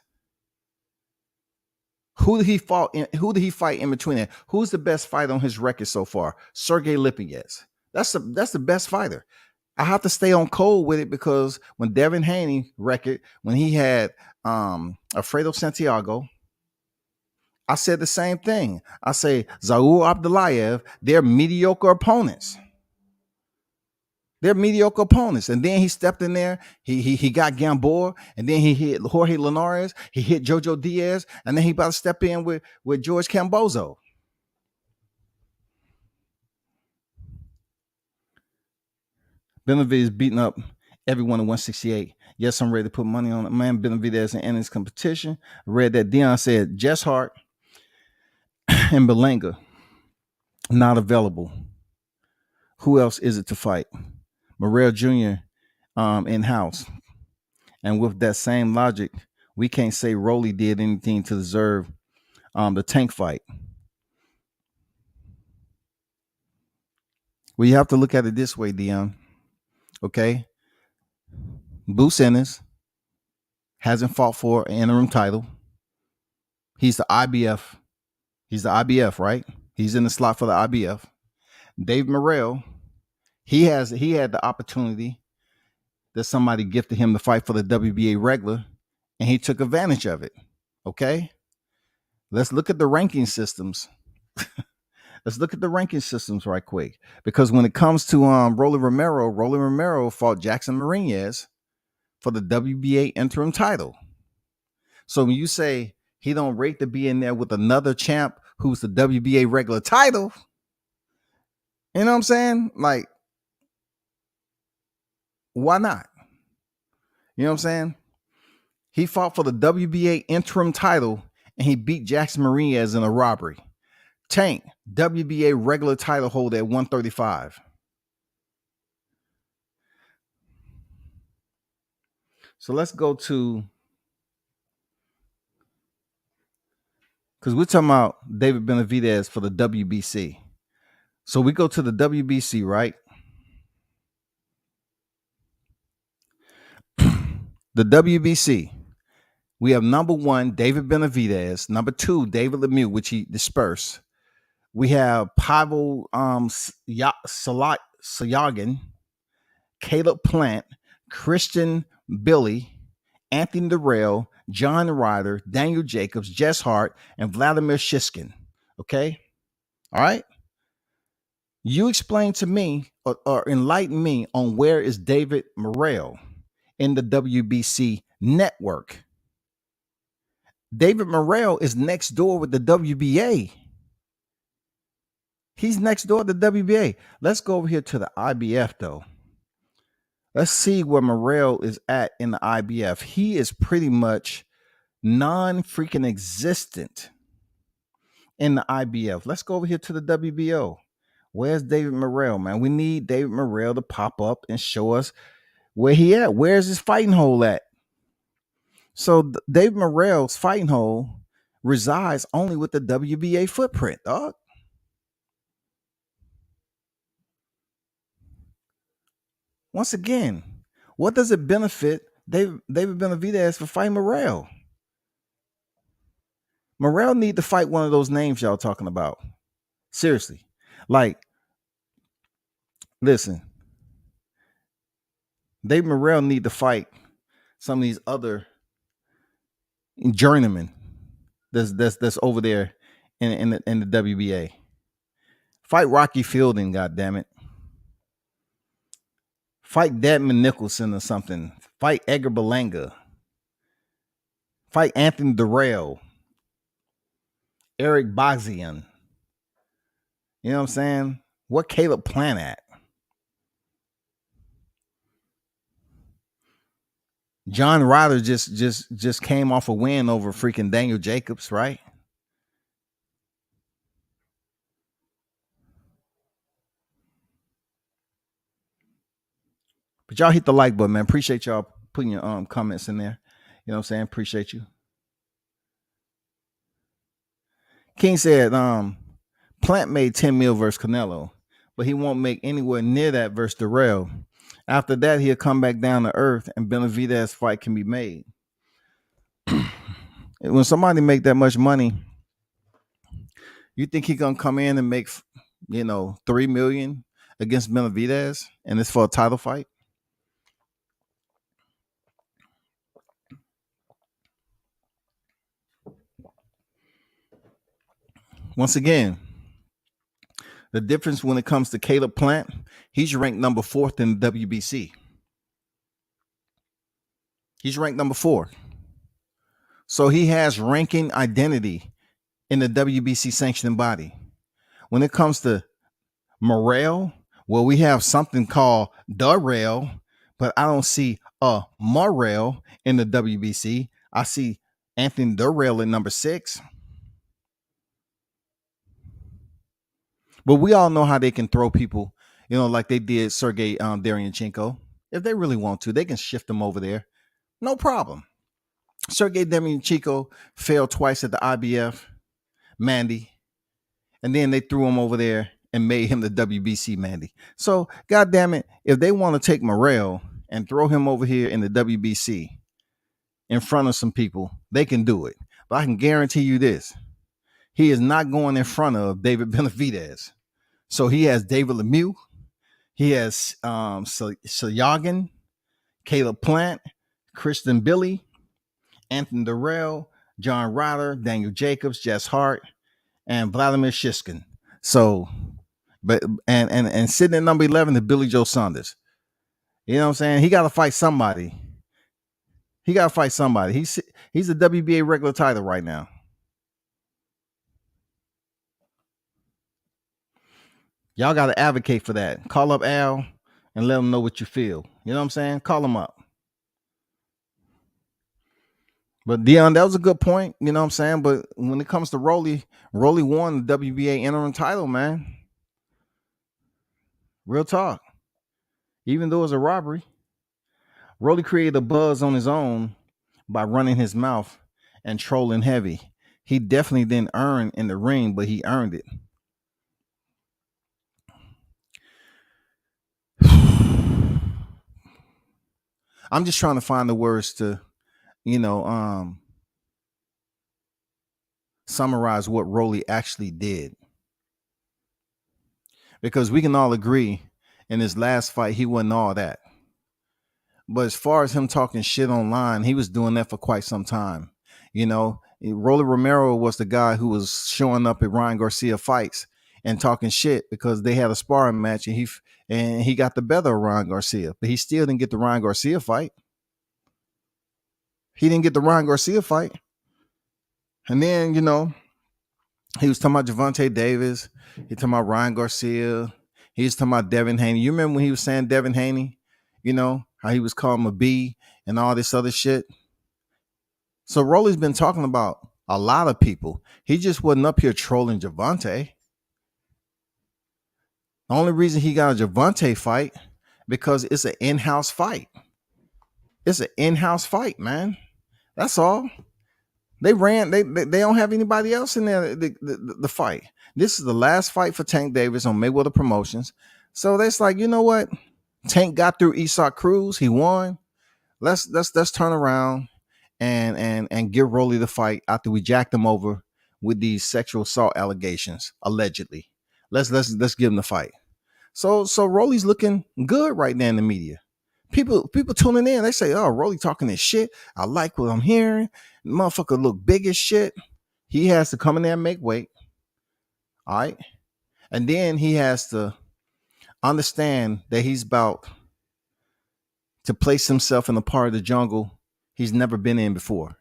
Who did he fight in between that? Who's the best fighter on his record so far? Sergey Lipinets. That's the best fighter. I have to stay on code with it because when Devin Haney record, when he had Alfredo Santiago, I said the same thing. I say Zaur Abdullayev, they're mediocre opponents. They're mediocre opponents. And then he stepped in there. He got Gamboa. And then he hit Jorge Linares. He hit Jojo Diaz. And then he about to step in with George Cambozo. Benavidez beating up everyone in 168. Yes, I'm ready to put money on it. Man, Benavidez and Ennis competition. I read that Dion said Jess Hart and Berlanga not available. Who else is it to fight? Morrell Jr. In-house. And with that same logic, we can't say Rolly did anything to deserve the Tank fight. Well, you have to look at it this way, Dion. Okay? Boots Ennis hasn't fought for an interim title. He's the IBF. He's the IBF, right? He's in the slot for the IBF. Dave Morrell, he had the opportunity that somebody gifted him to fight for the WBA regular, and he took advantage of it. Okay? Let's look at the ranking systems. Let's look at the ranking systems right quick. Because when it comes to Rolly Romero fought Jackson Marinez for the WBA interim title. So when you say he don't rate to be in there with another champ who's the WBA regular title, you know what I'm saying? Like, why not? You know what I'm saying? He fought for the WBA interim title and he beat Jackson Marinez in a robbery. Tank, WBA regular title holder at 135. So let's go to, because we're talking about David Benavidez for the WBC. So we go to the WBC, right? The WBC, we have number 1, David Benavidez. Number 2, David Lemieux, which he dispersed. We have Pavel Sayagin, Caleb Plant, Christian Billy, Anthony Durrell, John Ryder, Daniel Jacobs, Jess Hart, and Vladimir Shishkin. Okay. All right. You explain to me or enlighten me on where is David Morrell in the WBC network. David Morrell is next door with the WBA. He's next door to the WBA. Let's go over here to the IBF though. Let's see where Morrell is at in the IBF. He is pretty much non-freaking existent in the IBF. Let's go over here to the WBO. Where's David Morrell, man? We need David Morrell to pop up and show us where he at. Where's his fighting hole at? So David Morrell's fighting hole resides only with the WBA footprint, dog. Once again, what does it benefit David Benavidez for fighting Morrell? Morrell need to fight one of those names y'all talking about. Seriously. Like, listen, David Morrell need to fight some of these other journeymen that's over there in the WBA. Fight Rocky Fielding, goddammit. Fight Dedmon Nicholson or something. Fight Edgar Berlanga. Fight Anthony Durrell. Eric Boxian. You know what I'm saying? What Caleb Plant at? John Ryder just came off a win over freaking Daniel Jacobs, right? But y'all hit the like button, man. Appreciate y'all putting your comments in there. You know what I'm saying? Appreciate you. King said, Plant made 10 mil versus Canelo, but he won't make anywhere near that versus Durrell. After that, he'll come back down to earth and Benavidez fight can be made. When somebody make that much money, you think he gonna come in and make, $3 million against Benavidez and it's for a title fight? Once again, the difference when it comes to Caleb Plant, he's ranked number 4th in the WBC. He's ranked number 4. So he has ranking identity in the WBC sanctioning body. When it comes to Morrell, well, we have something called Durrell, but I don't see a Morrell in the WBC. I see Anthony Durrell at number 6. But we all know how they can throw people, like they did Sergey Derevyanchenko. If they really want to, they can shift them over there. No problem. Sergey Derevyanchenko failed twice at the IBF, Mandy, and then they threw him over there and made him the WBC Mandy. So, God damn it, if they want to take Morrell and throw him over here in the WBC in front of some people, they can do it. But I can guarantee you this. He is not going in front of David Benavidez. So he has David Lemieux. He has Salyagin, Caleb Plant, Kristen Billy, Anthony Durrell, John Ryder, Daniel Jacobs, Jess Hart, and Vladimir Shishkin. So, but and sitting at number 11 is Billy Joe Saunders. You know what I'm saying? He got to fight somebody. He's a WBA regular title right now. Y'all got to advocate for that. Call up Al and let him know what you feel. You know what I'm saying? Call him up. But Dion, that was a good point. You know what I'm saying? But when it comes to Rolly won the WBA interim title, man. Real talk. Even though it was a robbery, Rolly created a buzz on his own by running his mouth and trolling heavy. He definitely didn't earn in the ring, but he earned it. I'm just trying to find the words to, summarize what Rolly actually did. Because we can all agree in his last fight, he wasn't all that. But as far as him talking shit online, he was doing that for quite some time. Rolly Romero was the guy who was showing up at Ryan Garcia fights and talking shit because they had a sparring match and he got the better of Ryan Garcia, but he still didn't get the Ryan Garcia fight. He didn't get the Ryan Garcia fight. And then, he was talking about Gervonta Davis. He talking about Ryan Garcia. He was talking about Devin Haney. You remember when he was saying Devin Haney? How he was calling him a B and all this other shit. So Rolly's been talking about a lot of people. He just wasn't up here trolling Gervonta. The only reason he got a Gervonta fight because it's an in-house fight. It's an in-house fight, man. That's all. They don't have anybody else in there the fight. This is the last fight for Tank Davis on Mayweather Promotions. So that's like, you know what? Tank got through Isak Cruz. He won. Let's turn around and give Rolly the fight after we jacked him over with these sexual assault allegations, allegedly. Let's give him the fight. So Rolly's looking good right now in the media. People tuning in, they say, "Oh, Rolly talking this shit. I like what I'm hearing. The motherfucker look big as shit." He has to come in there and make weight. All right. And then he has to understand that he's about to place himself in a part of the jungle he's never been in before.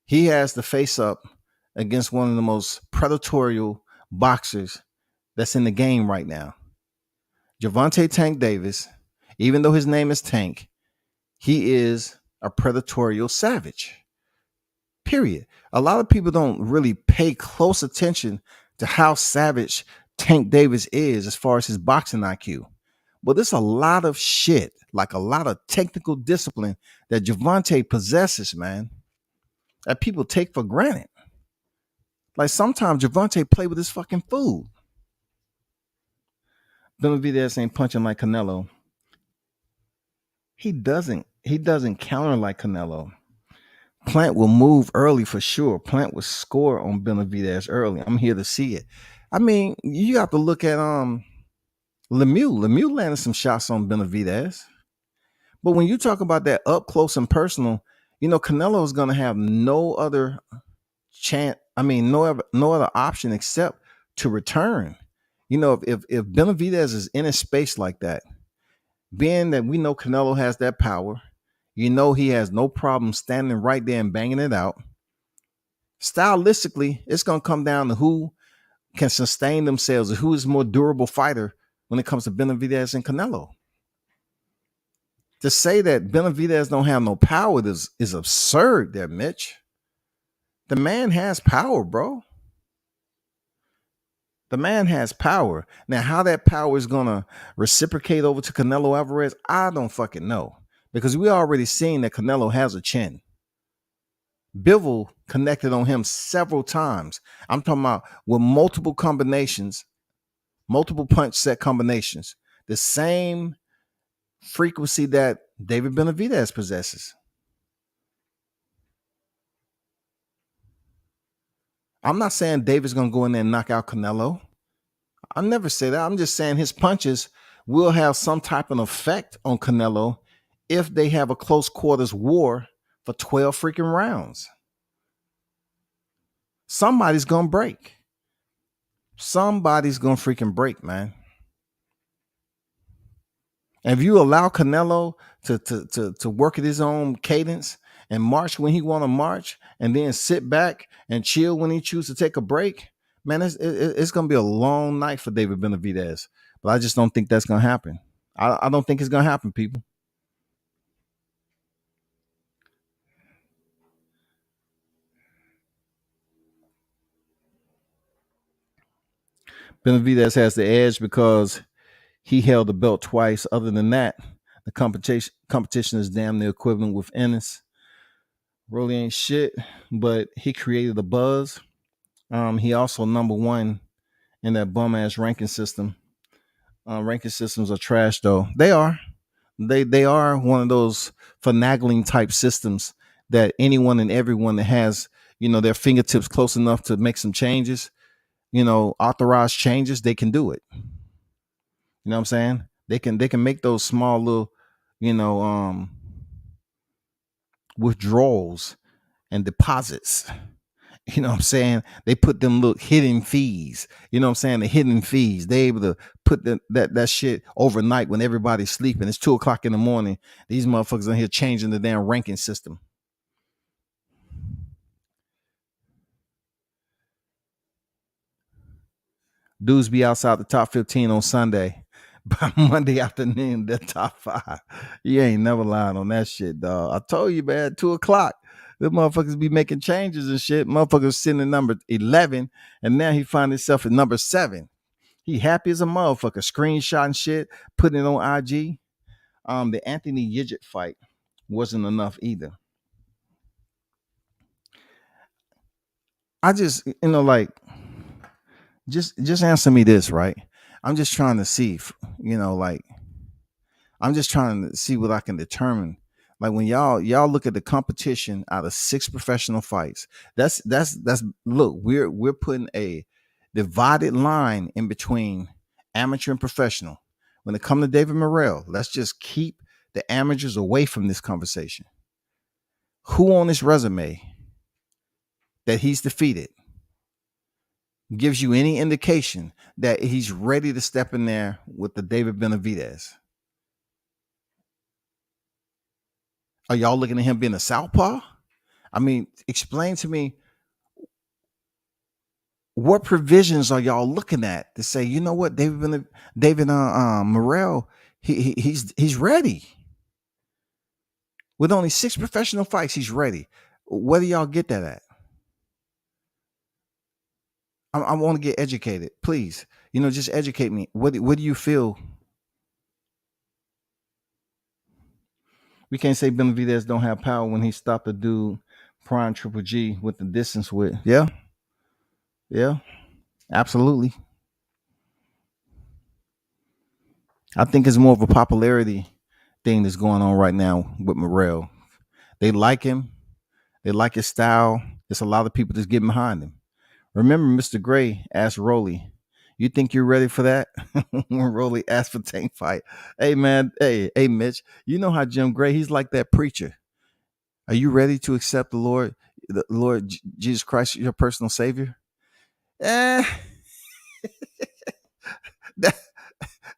He has to face up against one of the most predatory boxers that's in the game right now. Gervonta Tank Davis, even though his name is Tank, he is a predatory savage. Period. A lot of people don't really pay close attention to how savage Tank Davis is as far as his boxing IQ. But there's a lot of shit, like a lot of technical discipline that Gervonta possesses, man, that people take for granted. Like sometimes Gervonta play with his fucking food. Benavidez ain't punching like Canelo. He doesn't counter like Canelo. Plant will move early for sure. Plant will score on Benavidez early. I'm here to see it. I mean, you have to look at Lemieux. Lemieux landed some shots on Benavidez. But when you talk about that up close and personal, Canelo is going to have no other chance. I mean, no other option except to return. If Benavidez is in a space like that, being that we know Canelo has that power, he has no problem standing right there and banging it out. Stylistically, it's going to come down to who can sustain themselves and who is more durable fighter when it comes to Benavidez and Canelo. To say that Benavidez don't have no power is absurd there, Mitch. The man has power, bro. The man has power. Now, how that power is going to reciprocate over to Canelo Alvarez, I don't fucking know. Because we already seen that Canelo has a chin. Bivol connected on him several times. I'm talking about with multiple combinations, multiple punch set combinations. The same frequency that David Benavidez possesses. I'm not saying David's going to go in there and knock out Canelo. I never say that. I'm just saying his punches will have some type of effect on Canelo if they have a close quarters war for 12 freaking rounds. Somebody's going to break. Somebody's going to freaking break, man. And if you allow Canelo to work at his own cadence and march when he want to march and then sit back and chill when he chooses to take a break, man, it's going to be a long night for David Benavidez. But I just don't think that's going to happen. I don't think it's going to happen, people. Benavidez has the edge because he held the belt twice. Other than that, the competition is damn near equivalent with Ennis. Rolly ain't shit, but he created a buzz. He also number one in that bum ass ranking system. Ranking systems are trash, though. They are. They are one of those finagling type systems that anyone and everyone that has their fingertips close enough to make some changes, authorized changes, they can do it. You know what I'm saying? They can make those small little withdrawals and deposits. You know what I'm saying? They put them little hidden fees. You know what I'm saying? The hidden fees. They able to put that shit overnight when everybody's sleeping. It's 2:00 in the morning. These motherfuckers in here changing the damn ranking system. Dudes be outside the top 15 on Sunday. By Monday afternoon, the top 5. You ain't never lying on that shit, dog. I told you, man, 2:00. The motherfuckers be making changes and shit. Motherfuckers sitting at number 11, and now he find himself at number 7. He happy as a motherfucker, screenshotting shit, putting it on IG. The Anthony Yidget fight wasn't enough either. I just, like, just answer me this, right? I'm just trying to see, like, I'm just trying to see what I can determine. Like when y'all look at the competition out of 6 professional fights, that's look, we're putting a divided line in between amateur and professional. When it comes to David Morrell, let's just keep the amateurs away from this conversation. Who on this resume that he's defeated gives you any indication that he's ready to step in there with the David Benavidez? Are y'all looking at him being a southpaw? I mean, explain to me, what provisions are y'all looking at to say, you know what, David Morrell, he's ready. With only 6 professional fights, he's ready. Where do y'all get that at? I want to get educated, please. Just educate me. What do you feel? We can't say Benavidez don't have power when he stopped the dude Prime Triple G with the distance with. Yeah, absolutely. I think it's more of a popularity thing that's going on right now with Morrell. They like him. They like his style. There's a lot of people that's getting behind him. Remember, Mr. Gray asked Rolly, "You think you're ready for that?" When Rolly asked for Tank fight. Hey, man. Hey, Mitch. You know how Jim Gray, he's like that preacher. Are you ready to accept the Lord Jesus Christ, your personal Savior? Eh, that,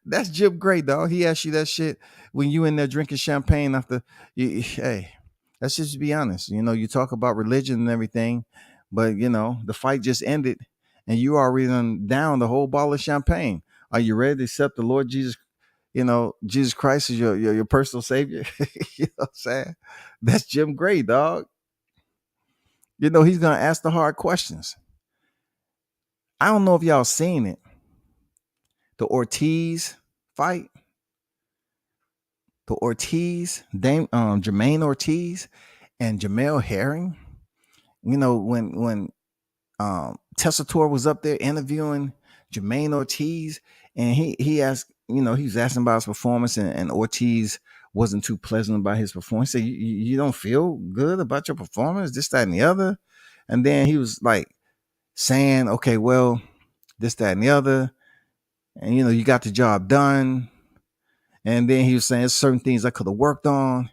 that's Jim Gray, dog. He asked you that shit when you in there drinking champagne after. Hey, let's just be honest. You talk about religion and everything, but the fight just ended, and you already done down the whole bottle of champagne. Are you ready to accept the Lord Jesus? Jesus Christ is your personal Savior. You know what I'm saying? That's Jim Gray, dog. He's gonna ask the hard questions. I don't know if y'all seen it. The Ortiz fight. The Jermaine Ortiz and Jamel Herring. When Tessitore was up there interviewing Jermaine Ortiz, and he asked, he was asking about his performance, and Ortiz wasn't too pleasant about his performance. He said, you don't feel good about your performance, this, that, and the other. And then he was like saying, okay, well, this, that, and the other. And, you got the job done. And then he was saying certain things I could have worked on.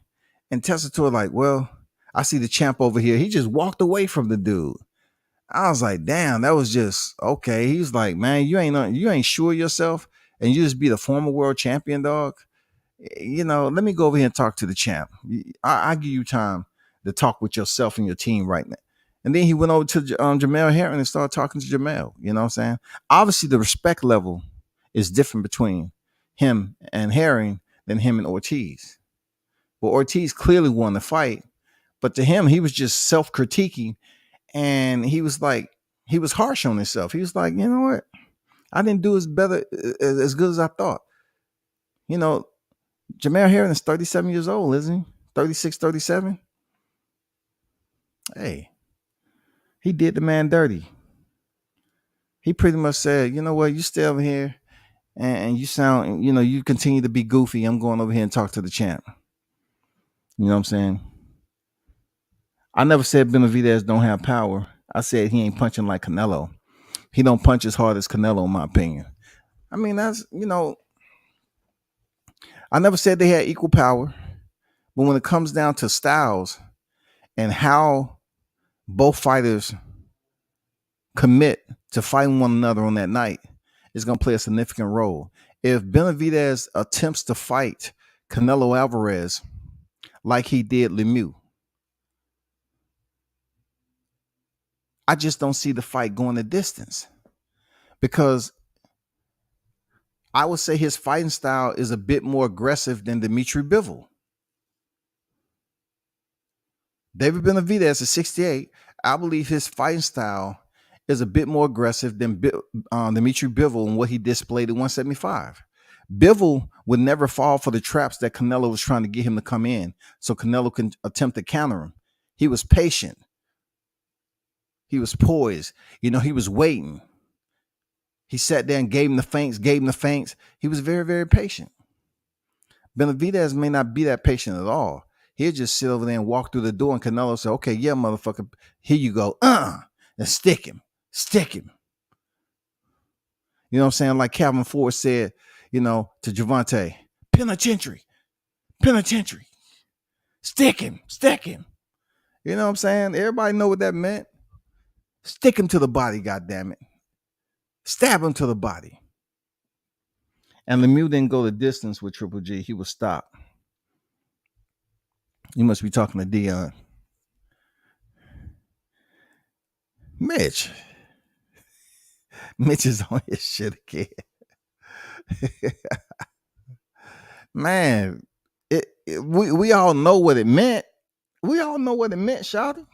And Tessitore like, well, I see the champ over here. He just walked away from the dude. I was like, damn, that was just okay. He was like, man, you ain't sure of yourself, and you just be the former world champion, dog. Let me go over here and talk to the champ. I give you time to talk with yourself and your team right now. And then he went over to Jamel Herring and started talking to Jamel. You know what I'm saying? Obviously, the respect level is different between him and Herring than him and Ortiz. But Ortiz clearly won the fight. But to him, he was just self-critiquing. And he was harsh on himself. He was like, you know what? I didn't do as good as I thought. Jamel Herring is 37 years old, isn't he? 36, 37. Hey, he did the man dirty. He pretty much said, you know what? You stay over here and you sound, you continue to be goofy. I'm going over here and talk to the champ. You know what I'm saying? I never said Benavidez don't have power. I said he ain't punching like Canelo. He don't punch as hard as Canelo, in my opinion. I mean, that's, I never said they had equal power. But when it comes down to styles and how both fighters commit to fighting one another on that night is going to play a significant role. If Benavidez attempts to fight Canelo Alvarez like he did Lemieux, I just don't see the fight going the distance, because I would say his fighting style is a bit more aggressive than Dimitri Bivol. David Benavidez is 68. I believe his fighting style is a bit more aggressive than Dimitri Bivol and what he displayed at 175. Bivol would never fall for the traps that Canelo was trying to get him to come in so Canelo can attempt to counter him. He was patient. He was poised. He was waiting. He sat there and gave him the feints. He was very, very patient. Benavidez may not be that patient at all. He'll just sit over there and walk through the door, and Canelo say, okay, yeah, motherfucker, here you go. And stick him. You know what I'm saying? Like Calvin Ford said, to Javante, penitentiary. Stick him. You know what I'm saying? Everybody know what that meant. Stick him to the body, goddammit. Stab him to the body. And Lemieux didn't go the distance with Triple G. He was stopped. You must be talking to Dion. Mitch is on his shit again. Man, we all know what it meant. We all know what it meant, shawty.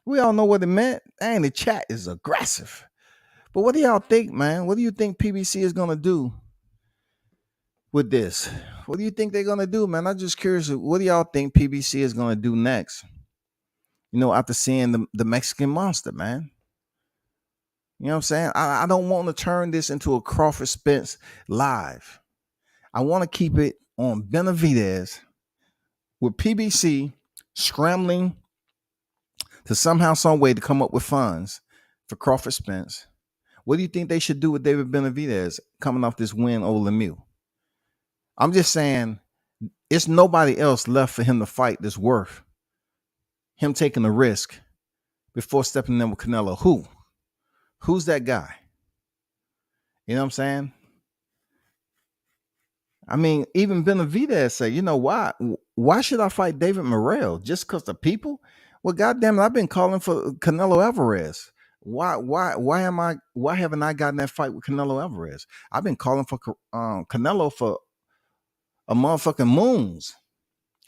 We all know what it meant. And the chat is aggressive. But what do y'all think, man? What do you think PBC is going to do with this? What do you think they're going to do, man? I'm just curious. What do y'all think PBC is going to do next? After seeing the Mexican monster, man. You know what I'm saying? I don't want to turn this into a Crawford Spence live. I want to keep it on Benavidez with PBC scrambling to somehow, some way to come up with funds for Crawford Spence. What do you think they should do with David Benavidez coming off this win over Lemieux? I'm just saying, it's nobody else left for him to fight that's worth him taking the risk before stepping in with Canelo. Who's that guy? You know what I'm saying? I mean, even Benavidez say, why should I fight David Morrell? Just because the people? Well, goddamn it, I've been calling for Canelo Alvarez. Why haven't I gotten that fight with Canelo Alvarez? I've been calling for Canelo for a motherfucking moons.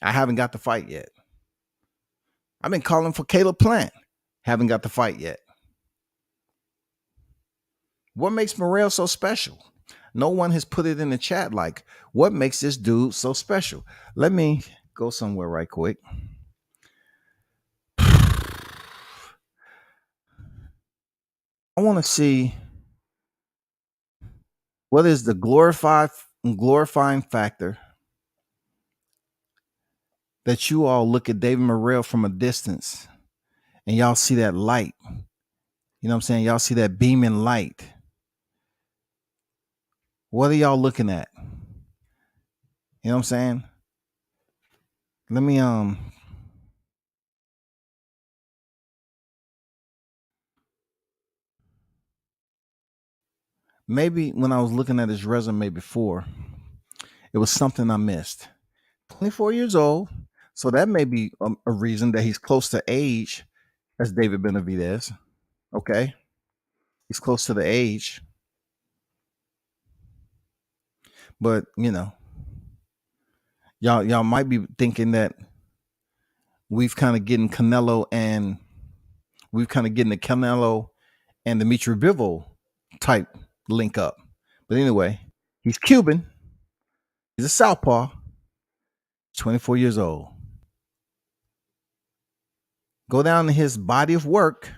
I haven't got the fight yet. I've been calling for Caleb Plant. Haven't got the fight yet. What makes Morrell so special? No one has put it in the chat like, what makes this dude so special? Let me go somewhere right quick. I want to see what is the glorifying factor that you all look at David Morrell from a distance and y'all see that light. You know what I'm saying? Y'all see that beaming light. What are y'all looking at? You know what I'm saying? Let me maybe when I was looking at his resume before, it was something I missed. 24 years old, so that may be a reason that he's close to age as David Benavidez. Okay, he's close to the age, but y'all might be thinking that we've kind of getting the Canelo and Dimitri Bivol type link up. But anyway, he's Cuban. He's a southpaw. 24 years old. Go down to his body of work.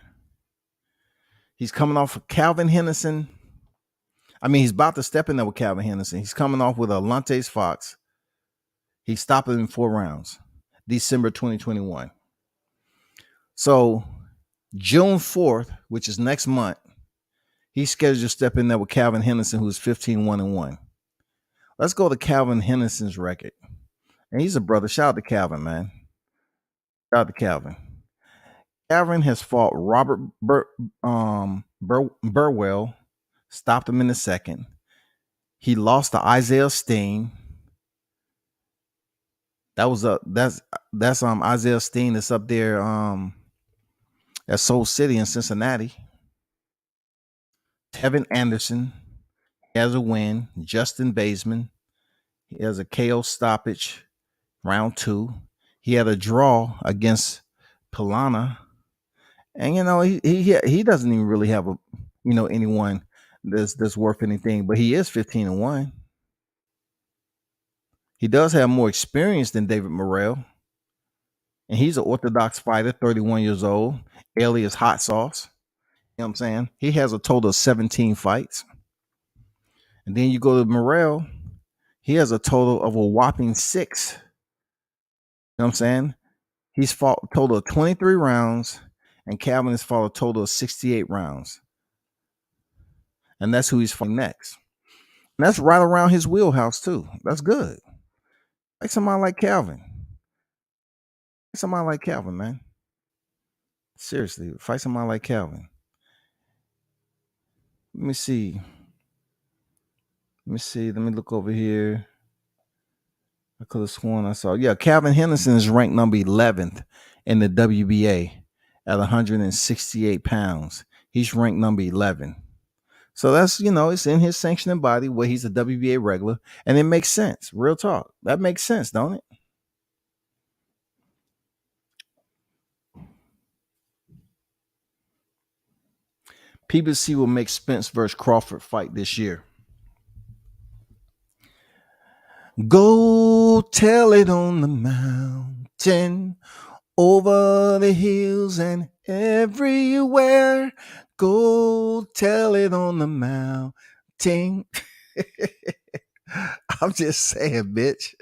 He's coming off of Calvin Henderson. I mean, he's about to step in there with Calvin Henderson. He's coming off with Alontes Fox. He stopped him in 4 rounds. December 2021. So June 4th, which is next month, he's scheduled to step in there with Calvin Henderson, who's 15-1-1. Let's go to Calvin Henderson's record. And he's a brother. Shout out to Calvin, man. Shout out to Calvin. Calvin has fought Robert Burwell, stopped him in the second. He lost to Isaiah Steen. That's Isaiah Steen that's up there at Soul City in Cincinnati. Tevin Anderson has a win. Justin Baseman, he has a KO stoppage, round 2. He had a draw against Pilana, and he doesn't even really have anyone that's worth anything, but he is 15-1. He does have more experience than David Morrell, and he's an orthodox fighter, 31 years old, alias Hot Sauce. You know what I'm saying? He has a total of 17 fights. And then you go to Morrell, he has a total of a whopping 6. You know what I'm saying? He's fought a total of 23 rounds, and Calvin has fought a total of 68 rounds. And that's who he's fighting next. And that's right around his wheelhouse, too. That's good. Like somebody like Calvin. Fight somebody like Calvin, man. Seriously, fight somebody like Calvin. Let me see. Let me look over here. I could have sworn I saw. Yeah, Calvin Henderson is ranked number 11th in the WBA at 168 pounds. He's ranked number 11. So that's, it's in his sanctioning body where he's a WBA regular. And it makes sense. Real talk. That makes sense, don't it? PBC will make Spence versus Crawford fight this year. Go tell it on the mountain, over the hills and everywhere. Go tell it on the mountain. I'm just saying, bitch.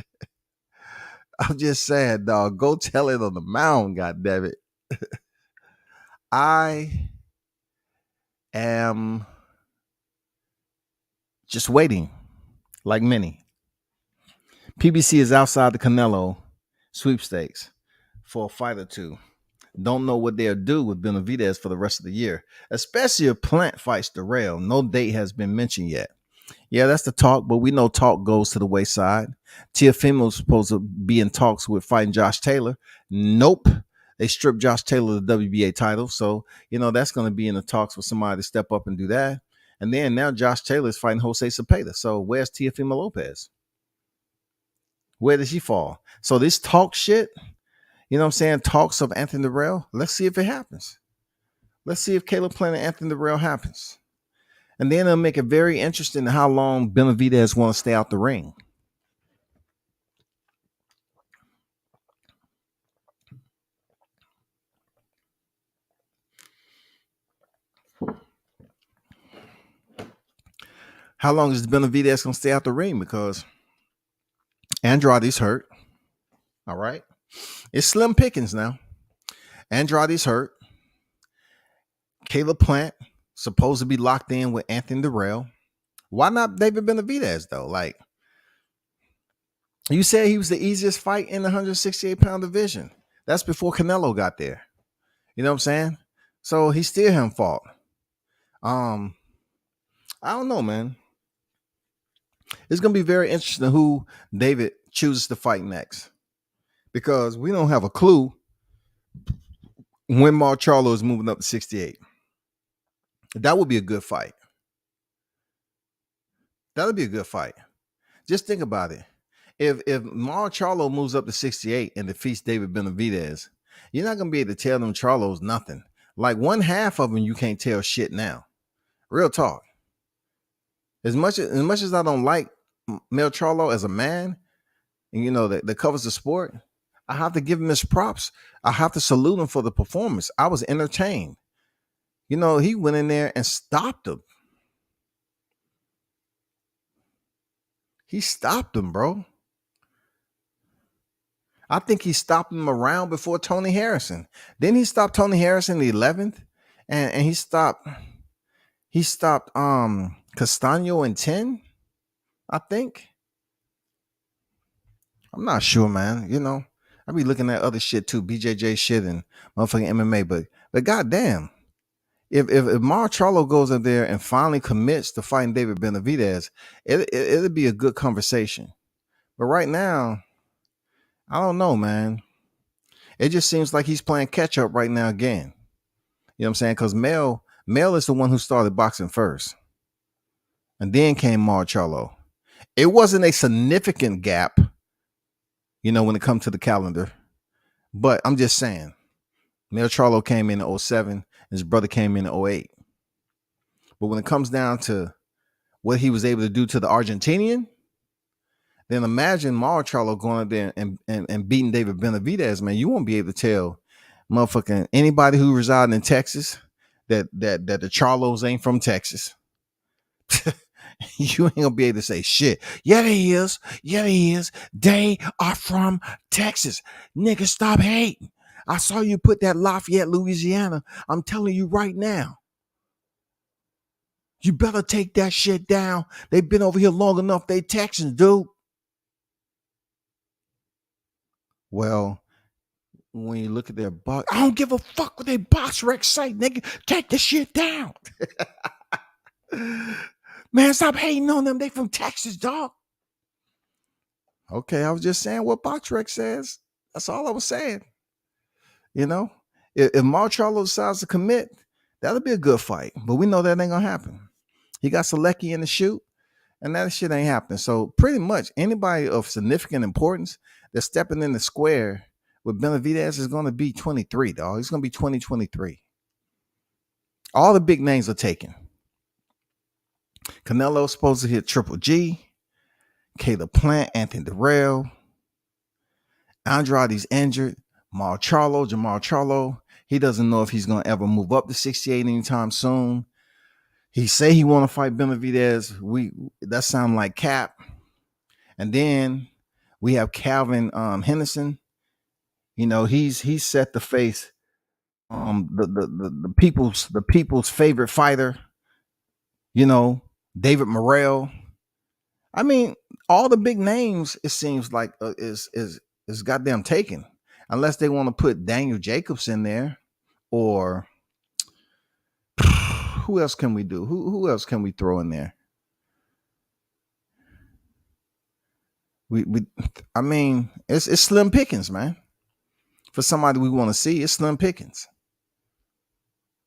I'm just saying, dog. Go tell it on the mound, goddammit. I am just waiting, like many. PBC is outside the Canelo sweepstakes for a fight or two. Don't know what they'll do with Benavidez for the rest of the year, especially if Plant fights Darrell. No date has been mentioned yet. Yeah, that's the talk, but we know talk goes to the wayside. Teofimo was supposed to be in talks with fighting Josh Taylor. Nope. They stripped Josh Taylor of the WBA title. So, that's going to be in the talks for somebody to step up and do that. And then now Josh Taylor is fighting Jose Cepeda. So where's Teofimo Lopez? Where does he fall? So this talk shit, talks of Anthony Darrell, let's see if it happens. Let's see if Caleb Plant and Anthony Darrell happens. And then it'll make it very interesting how long Benavidez want to stay out the ring. How long is Benavidez going to stay out the ring? Because Andrade's hurt. All right. It's slim pickings now. Andrade's hurt. Caleb Plant supposed to be locked in with Anthony Darrell. Why not David Benavidez, though? Like, you said he was the easiest fight in the 168-pound division. That's before Canelo got there. You know what I'm saying? So he still haven't fought. I don't know, man. It's going to be very interesting who David chooses to fight next, because we don't have a clue when Marcharlo is moving up to 68. That would be a good fight. That would be a good fight. Just think about it. If Marcharlo moves up to 68 and defeats David Benavidez, you're not going to be able to tell them Charlo's nothing. Like, one half of them, you can't tell shit now. Real talk. As much as I don't like Mel Charlo as a man, and that covers the sport, I have to give him his props. I have to salute him for the performance. I was entertained. He went in there and stopped him. He stopped him, bro. I think he stopped him around before Tony Harrison. Then he stopped Tony Harrison the 11th, and he stopped Castano in 10, I think. I'm not sure, man. I be looking at other shit too, BJJ shit and motherfucking MMA, But goddamn, if Mar Charlo goes up there and finally commits to fighting David Benavidez, it'll be a good conversation. But right now, I don't know, man. It just seems like he's playing catch up right now again. You know what I'm saying? Because Mel is the one who started boxing first, and then came Mar Charlo. It wasn't a significant gap, when it comes to the calendar. But I'm just saying, Mel Charlo came in 07, and his brother came in 08. But when it comes down to what he was able to do to the Argentinian, then imagine Mar Charlo going up there and beating David Benavidez, man. You won't be able to tell motherfucking anybody who resided in Texas that the Charlos ain't from Texas. You ain't gonna be able to say shit. Yeah, they is. Yeah, they is. They are from Texas. Nigga, stop hating. I saw you put that Lafayette, Louisiana. I'm telling you right now. You better take that shit down. They've been over here long enough. They Texans, dude. Well, when you look at their box, I don't give a fuck what they box rec say, nigga. Take the shit down. Man, stop hating on them. They from Texas, dog. Okay, I was just saying what box rec says. That's all I was saying. If Mar Charlo decides to commit, that'll be a good fight. But we know that ain't gonna happen. He got Selecki in the shoot, and that shit ain't happening. So pretty much anybody of significant importance that's stepping in the square with Benavidez is going to be 23, dog. He's going to be 2023. All the big names are taken. Canelo's supposed to hit Triple G. Caleb Plant, Anthony Durrell. Andrade's injured. Jamal Charlo. He doesn't know if he's going to ever move up to 68 anytime soon. He say he want to fight Benavidez. That sound like cap. And then we have Calvin Henderson. He's set to face the people's favorite fighter. David Morrell. I mean, all the big names, it seems like is goddamn taken, unless they want to put Daniel Jacobs in there, or who else can we do? Who else can we throw in there? I mean, it's slim pickings, man. For somebody we want to see, it's slim pickings.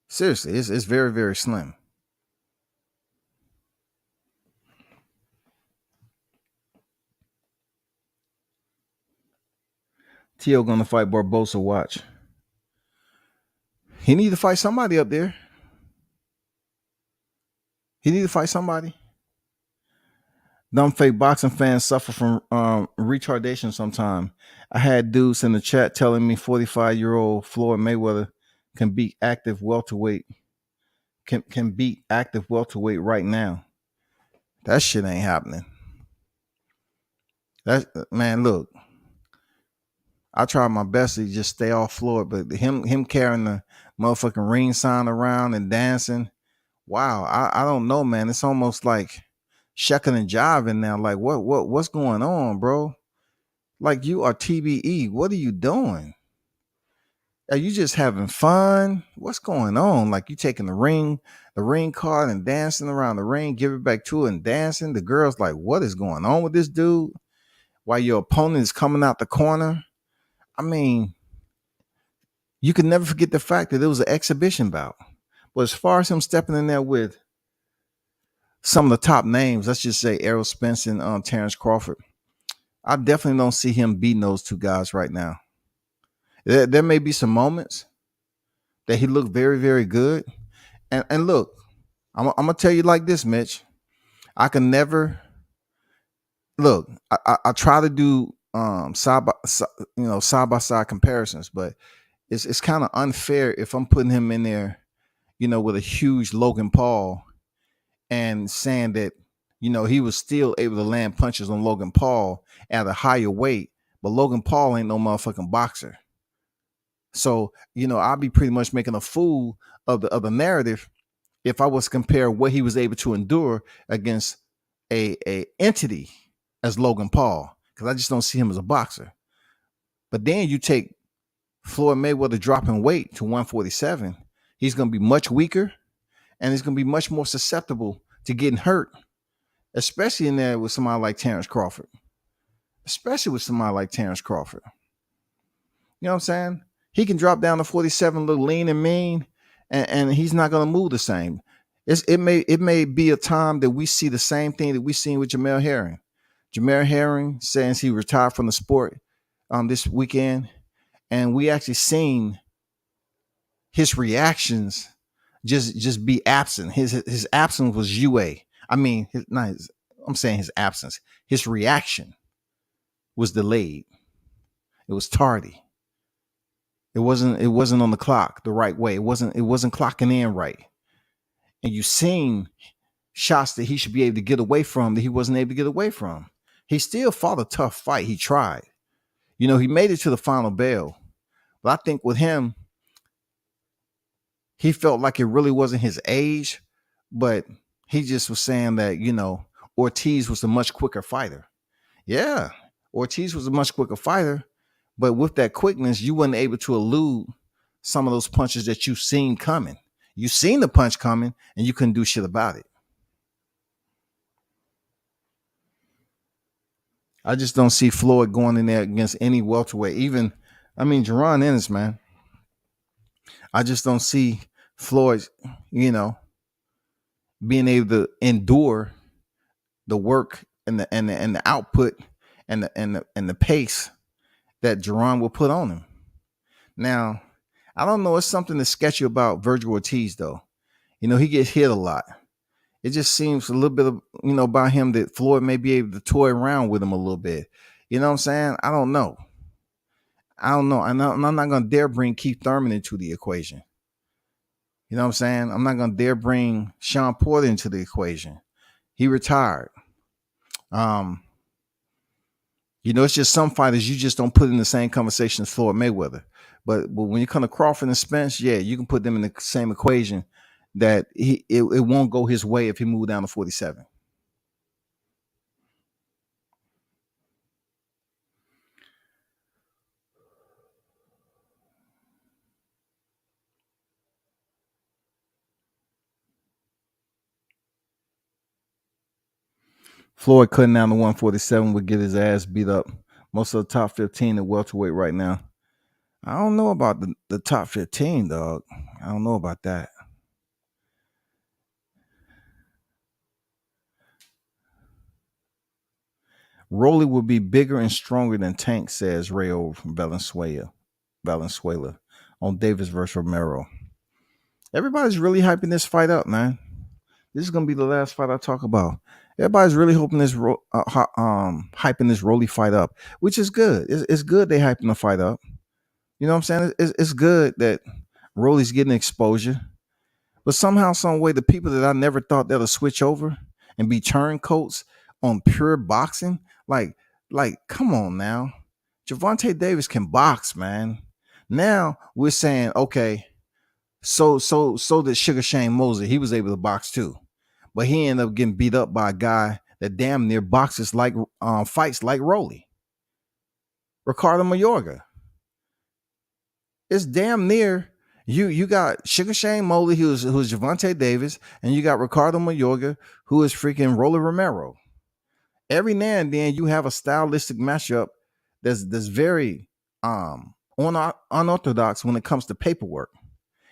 Seriously, it's very, very slim. Tio gonna fight Barbosa. Watch. He need to fight somebody up there. He need to fight somebody. Dumb fake boxing fans suffer from retardation sometime. I had dudes in the chat telling me 45-year-old Floyd Mayweather can beat active welterweight. Can beat active welterweight right now. That shit ain't happening. Man, look. I try my best to just stay off Floyd, but him carrying the motherfucking ring sign around and dancing. Wow, I don't know, man. It's almost like shucking and jiving now. Like what's going on, bro? Like, you are TBE. What are you doing? Are you just having fun? What's going on? Like, you taking the ring card and dancing around the ring, give it back to it and dancing. The girl's like, what is going on with this dude? While your opponent is coming out the corner. I mean, you can never forget the fact that it was an exhibition bout. But as far as him stepping in there with some of the top names, let's just say Errol Spence and Terrence Crawford, I definitely don't see him beating those two guys right now. There may be some moments that he looked very, very good. And look, I'm going to tell you like this, Mitch. I can never look. I try to do side by side comparisons, but it's kind of unfair if I'm putting him in there, with a huge Logan Paul and saying that, he was still able to land punches on Logan Paul at a higher weight, but Logan Paul ain't no motherfucking boxer. So, I'll be pretty much making a fool of the narrative if I was to compare what he was able to endure against a entity as Logan Paul, because I just don't see him as a boxer. But then you take Floyd Mayweather dropping weight to 147, he's going to be much weaker and he's going to be much more susceptible to getting hurt, especially in there with somebody like Terrence Crawford. Especially with somebody like Terrence Crawford. You know what I'm saying? He can drop down to 47, look lean and mean, and he's not going to move the same. It may be a time that we see the same thing that we seen with Jamel Herring. Jamel Herring says he retired from the sport this weekend, and we actually seen his reactions just be absent. His absence was UA. I mean, I'm saying his absence. His reaction was delayed. It was tardy. It wasn't on the clock the right way. It wasn't clocking in right. And you seen shots that he should be able to get away from that he wasn't able to get away from. He still fought a tough fight. He tried. You know, he made it to the final bell. But I think with him, he felt like it really wasn't his age, but he just was saying that, you know, Ortiz was a much quicker fighter. Yeah, Ortiz was a much quicker fighter, but with that quickness, you weren't able to elude some of those punches that you seen coming. You seen the punch coming, and you couldn't do shit about it. I just don't see Floyd going in there against any welterweight. Even, I mean, Jaron Ennis, man. I just don't see Floyd, you know, being able to endure the work and the output and the pace that Jaron will put on him. Now, I don't know. It's something that's sketchy about Virgil Ortiz, though. You know, he gets hit a lot. It just seems a little bit of, you know, about him that Floyd may be able to toy around with him a little bit. You know what I'm saying? I don't know. And I'm not going to dare bring Keith Thurman into the equation. You know what I'm saying? I'm not going to dare bring Sean Porter into the equation. He retired. You know, it's just some fighters you just don't put in the same conversation as Floyd Mayweather. But when you come to Crawford and Spence, yeah, you can put them in the same equation that it won't go his way if he moved down to 47. Floyd cutting down to 147 would get his ass beat up. Most of the top 15 at welterweight right now. I don't know about the top 15, dog. I don't know about that. Rolly would be bigger and stronger than Tank, says Rayo from Valenzuela on Davis versus Romero. Everybody's really hyping this fight up, man. This is gonna be the last fight I talk about. Everybody's really hoping hyping this Rolly fight up, which is good. It's good they hyping the fight up. You know what I'm saying? It's good that Rolly's getting exposure, but somehow, some way, the people that I never thought that'll switch over and be turncoats on pure boxing, like, come on now, Gervonta Davis can box, man. Now we're saying, okay, so did Sugar Shane Mosley. He was able to box too, but he ended up getting beat up by a guy that damn near boxes like fights like Rolly, Ricardo Mayorga. It's damn near you got Sugar Shane Mosley, who's Gervonta Davis, and you got Ricardo Mayorga, who is freaking Rolly Romero. Every now and then you have a stylistic matchup that's very unorthodox when it comes to paperwork.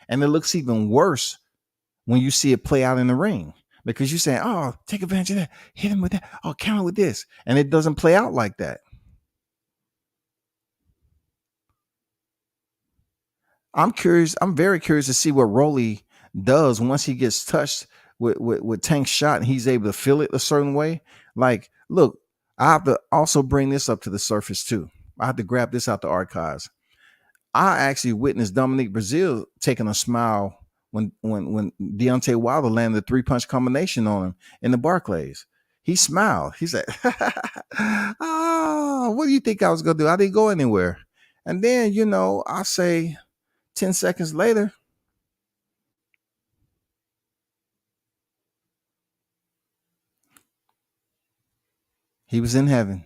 And it looks even worse when you see it play out in the ring, because you're saying, oh, take advantage of that, hit him with that, oh, counter with this. And it doesn't play out like that. I'm very curious to see what Rolly does once he gets touched with Tank's shot and he's able to feel it a certain way. Like, look, I have to also bring this up to the surface too. I have to grab this out the archives. I actually witnessed Dominique Brazil taking a smile when Deontay Wilder landed a 3-punch combination on him in the Barclays. He smiled. He said, "Oh, what do you think I was gonna do? I didn't go anywhere." And then, you know, I say 10 seconds later, he was in heaven.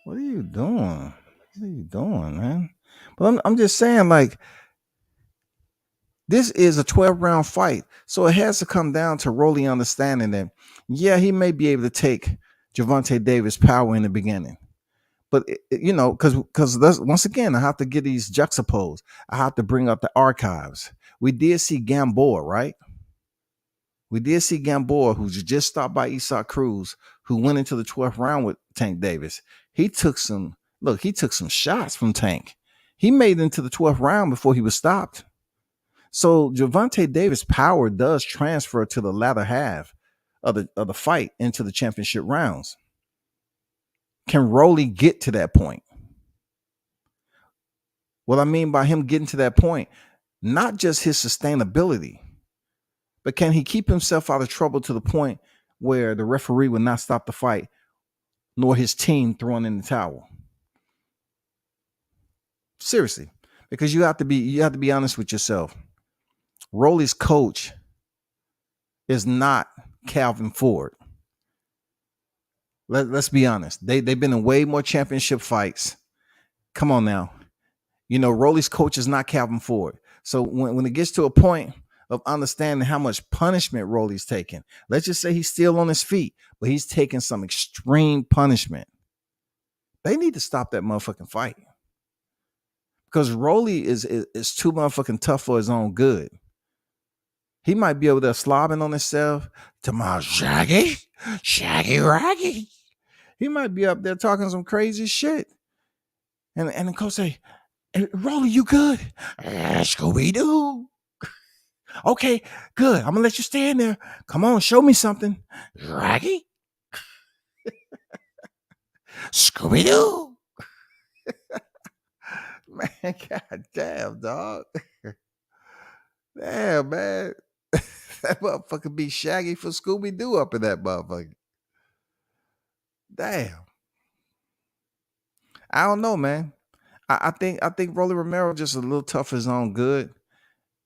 What are you doing? What are you doing, man? But I'm just saying, like, this is a 12-round fight. So it has to come down to Rolly understanding that, yeah, he may be able to take Gervonta Davis' power in the beginning. But, because once again, I have to get these juxtaposed. I have to bring up the archives. We did see Gamboa, right? We did see Gamboa, who just stopped by Isak Cruz, who went into the 12th round with Tank Davis. He took some shots from Tank. He made it into the 12th round before he was stopped. So Gervonta Davis' power does transfer to the latter half of the fight into the championship rounds. Can Rolly get to that point? What I mean by him getting to that point, not just his sustainability, but can he keep himself out of trouble to the point where the referee will not stop the fight, nor his team throwing in the towel? Seriously, because you have to be honest with yourself. Rolly's coach is not Calvin Ford. Let's be honest. They've been in way more championship fights. Come on now. Rolly's coach is not Calvin Ford. So when it gets to a point of understanding how much punishment Rolly's taking, let's just say he's still on his feet, but he's taking some extreme punishment. They need to stop that motherfucking fight. Because Rolly is too motherfucking tough for his own good. He might be over there slobbing on himself to my Shaggy Raggy. He might be up there talking some crazy shit. And the coach say, hey, Rolly, you good? Scooby-Doo. Okay, good. I'm going to let you stay in there. Come on, show me something. Raggy. Scooby-Doo. Man, god damn, dog. Damn, man. That motherfucker be Shaggy for Scooby-Doo up in that motherfucker. Damn. I don't know, man. I think Rolly Romero just a little tough for his own good.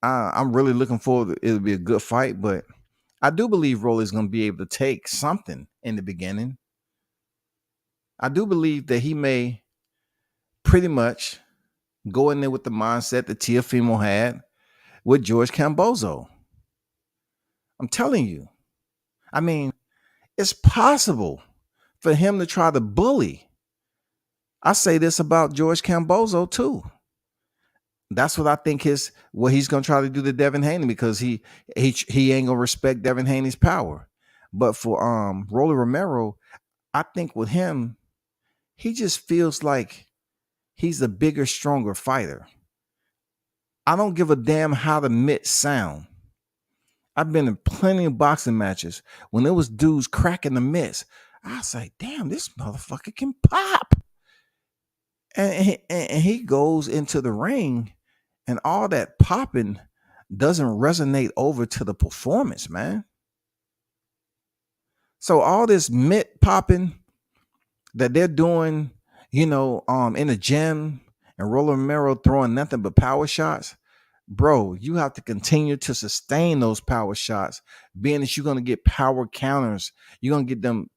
I'm really looking forward to it'll be a good fight, but I do believe Rolly's going to be able to take something in the beginning. I do believe that he may pretty much go in there with the mindset that Teofimo had with George Cambozo. I'm telling you. I mean, it's possible for him to try to bully. I say this about George Cambozo too. That's what I think what he's gonna try to do to Devin Haney, because he ain't gonna respect Devin Haney's power. But for Rolly Romero, I think with him, he just feels like he's a bigger, stronger fighter. I don't give a damn how the mitts sound. I've been in plenty of boxing matches when there was dudes cracking the mitts. I was like, damn, this motherfucker can pop. And he goes into the ring, and all that popping doesn't resonate over to the performance, man. So all this mitt popping that they're doing, in the gym, and Rolly Romero throwing nothing but power shots, bro, you have to continue to sustain those power shots, being that you're going to get power counters. You're going to get them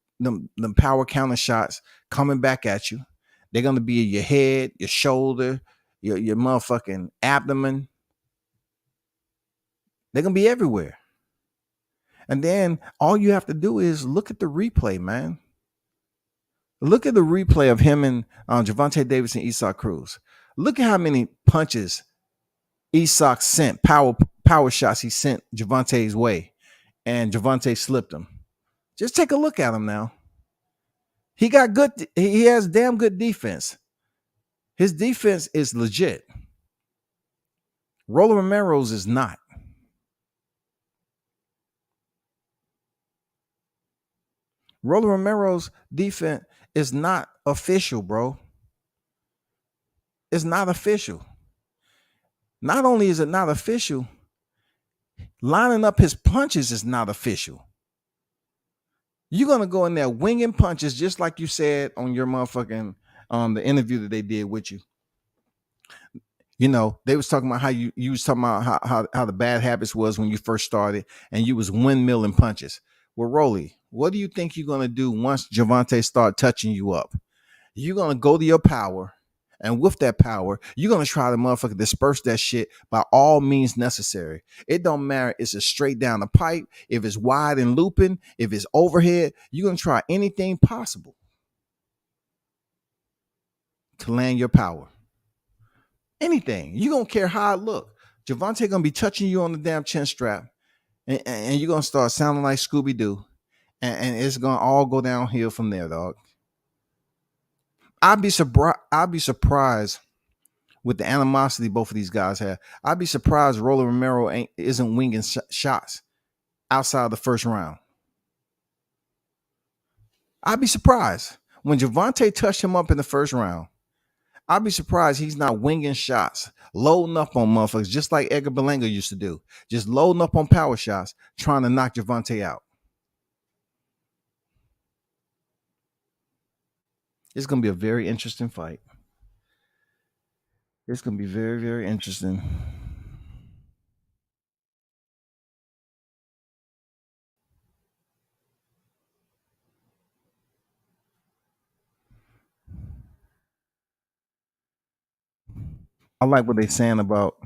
power counter shots coming back at you. They're going to be your head, your shoulder, your motherfucking abdomen. They're going to be everywhere. And then all you have to do is look at the replay, man. Look at the replay of him and Gervonta Davis and Isak Cruz. Look at how many punches Isak sent, power shots he sent Gervonta's way, and Gervonta slipped him. Just take a look at him now. He has damn good defense. His defense is legit. Rolly Romero's is not. Rolly Romero's defense is not official, bro. It's not official. Not only is it not official, lining up his punches is not official. You're going to go in there winging punches, just like you said on your motherfucking the interview that they did with you. They was talking about how you was talking about how the bad habits was when you first started, and you was windmilling punches. Well, Rolly, what do you think you're going to do once Gervonta start touching you up? You're gonna go to your power, and with that power, you're gonna try to motherfucker disperse that shit by all means necessary. It don't matter. It's a straight down the pipe. If it's wide and looping, if it's overhead, you're gonna try anything possible to land your power. Anything. You don't care how it look. Javante gonna be touching you on the damn chin strap, and you're gonna start sounding like Scooby Doo, and it's gonna all go downhill from there, dog. I'd be surprised. I'd be surprised with the animosity both of these guys have. I'd be surprised Roller Romero isn't winging shots outside of the first round. I'd be surprised when Javante touched him up in the first round. I'd be surprised he's not winging shots, loading up on motherfuckers, just like Edgar Berlanga used to do. Just loading up on power shots, trying to knock Javante out. It's going to be a very interesting fight. It's going to be very, very interesting. I like what they're saying about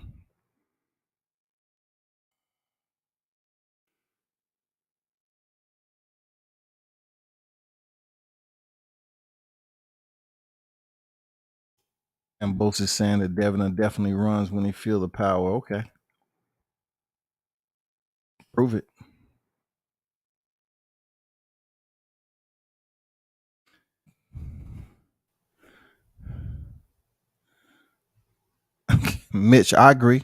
and Boats is saying that Devin definitely runs when he feel the power. Okay. Prove it. Mitch, I agree.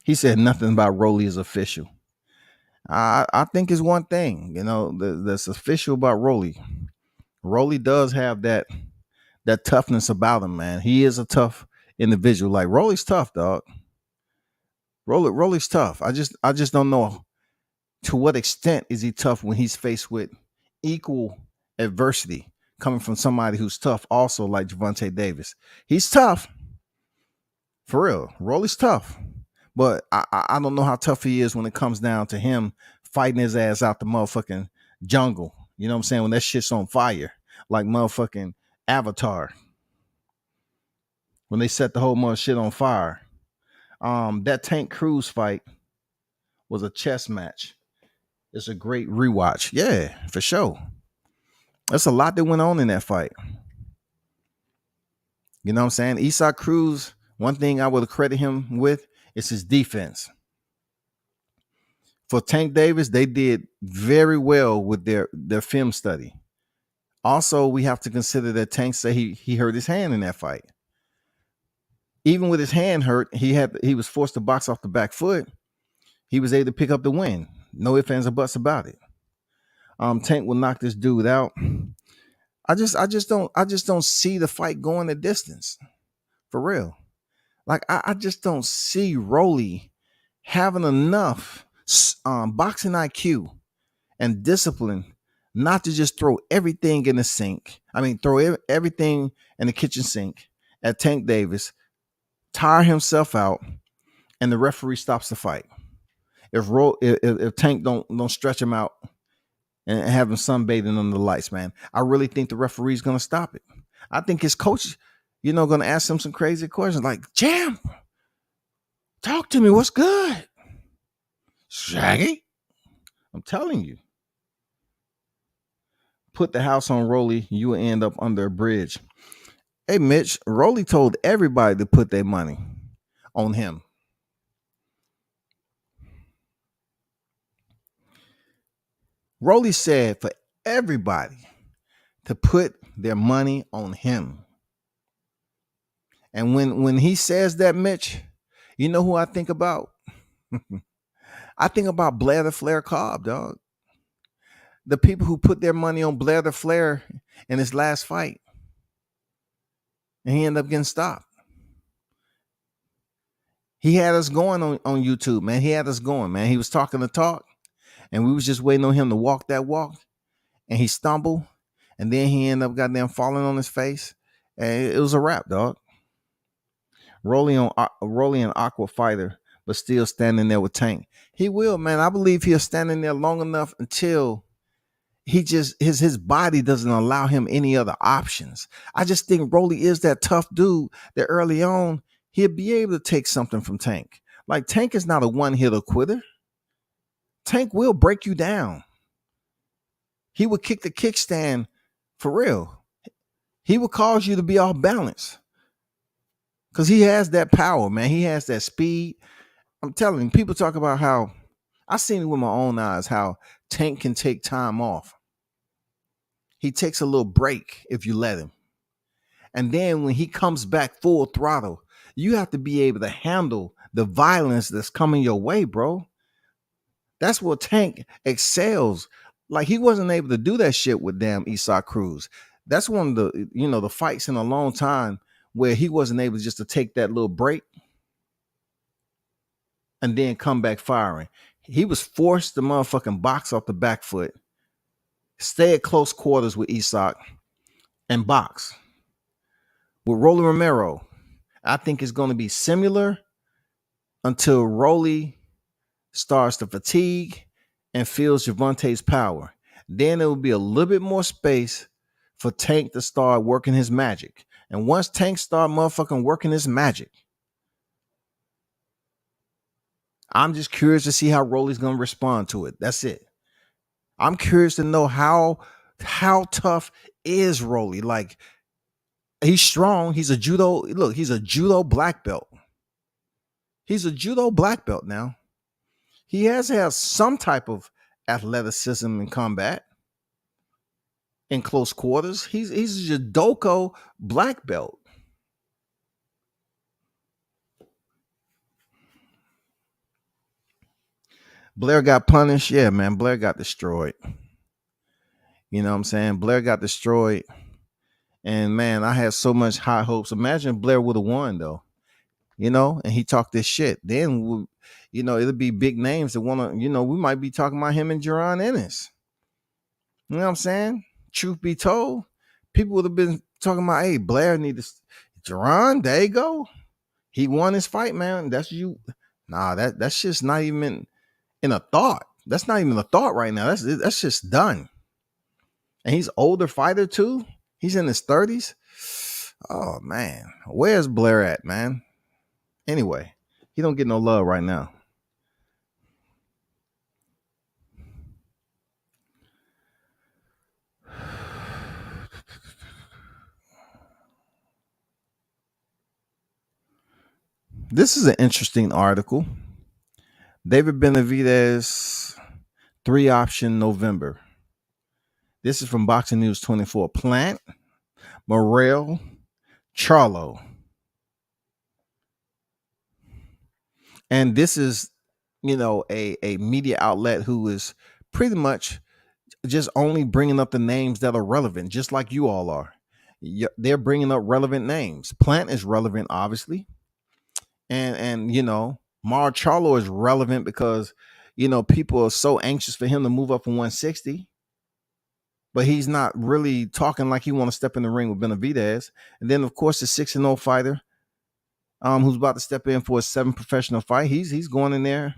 He said nothing about Rolly is official. I think it's one thing, that's official about Rolly. Rolly does have that toughness about him, man. He is a tough individual. Like Rolly's tough, dog. Rolly's tough. I just don't know to what extent is he tough when he's faced with equal adversity coming from somebody who's tough, also like Javante Davis. He's tough. For real. Rolly's tough. But I don't know how tough he is when it comes down to him fighting his ass out the motherfucking jungle. You know what I'm saying? When that shit's on fire, like motherfucking Avatar. When they set the whole mother shit on fire. That Tank Cruz fight was a chess match. It's a great rewatch. Yeah, for sure. That's a lot that went on in that fight. You know what I'm saying? Isaac Cruz, one thing I would credit him with is his defense. For Tank Davis, they did very well with their film study. Also, we have to consider that Tank said he hurt his hand in that fight. Even with his hand hurt, he was forced to box off the back foot. He was able to pick up the win. No ifs, ands, or buts about it. Tank will knock this dude out. I just don't see the fight going the distance. For real. Like I just don't see Rolly having enough boxing IQ and discipline not to just throw everything in the sink. I mean, throw everything in the kitchen sink at Tank Davis, tire himself out, and the referee stops the fight. If Tank don't stretch him out and have him sunbathing under the lights, man, I really think the referee's gonna stop it. I think his coach, gonna ask him some crazy questions like, "Champ, talk to me. What's good, Shaggy?" I'm telling you. Put the house on Rolly, you will end up under a bridge. Hey, Mitch, Rolly told everybody to put their money on him. Rolly said for everybody to put their money on him. And when he says that, Mitch, you know who I think about? I think about Blair the Flair Cobb, dog. The people who put their money on Blair the Flair in his last fight. And he ended up getting stopped. He had us going on YouTube, man. He had us going, man. He was talking the talk, and we was just waiting on him to walk that walk. And he stumbled, and then he ended up goddamn falling on his face. And it was a wrap, dog. Rolling an Aqua fighter, but still standing there with Tank. He will, man. I believe he'll stand in there long enough until He just his body doesn't allow him any other options. I just think Rolly is that tough dude that early on he'll be able to take something from Tank. Like Tank is not a one-hitter quitter. Tank will break you down. He would kick the kickstand for real. He would cause you to be off balance. Because he has that power, man. He has that speed. I'm telling you, people talk about how I seen it with my own eyes, how Tank can take time off. He takes a little break if you let him. And then when he comes back full throttle, you have to be able to handle the violence that's coming your way, bro. That's where Tank excels. Like he wasn't able to do that shit with damn Isaac Cruz. That's one of the, the fights in a long time where he wasn't able just to take that little break and then come back firing. He was forced to motherfucking box off the back foot, stay at close quarters with Isaac, and box. With Rolly Romero, I think it's going to be similar until Rolly starts to fatigue and feels Gervonta's power. Then there will be a little bit more space for Tank to start working his magic. And once Tank start motherfucking working his magic, I'm just curious to see how Rolly's going to respond to it. That's it. I'm curious to know how tough is Rolly. Like, he's strong. He's a judo black belt. He's a judo black belt now. He has to have some type of athleticism in combat, in close quarters. He's a judoka black belt. Blair got punished. Yeah, man. Blair got destroyed. You know what I'm saying? Blair got destroyed. And man, I had so much high hopes. Imagine Blair would have won though. And he talked this shit. Then it'll be big names that want to, we might be talking about him and Jaron Ennis. You know what I'm saying? Truth be told, people would have been talking about, hey, Blair needs Jaron, there you go. He won his fight, man. That's you. Nah, that's just not even in a thought. That's not even a thought right now. That's just done. And he's older fighter too. He's in his 30s. Oh man, where's Blair at, man? Anyway, he don't get no love right now. This is an interesting article. David Benavidez, 3 option November. This is from Boxing News 24. Plant, Morrell, Charlo. And this is, a media outlet who is pretty much just only bringing up the names that are relevant, just like you all are. They're bringing up relevant names. Plant is relevant, obviously. And Mar Charlo is relevant because, people are so anxious for him to move up from 160. But he's not really talking like he want to step in the ring with Benavidez. And then, of course, the 6-0 fighter who's about to step in for a 7th professional fight. He's going in there.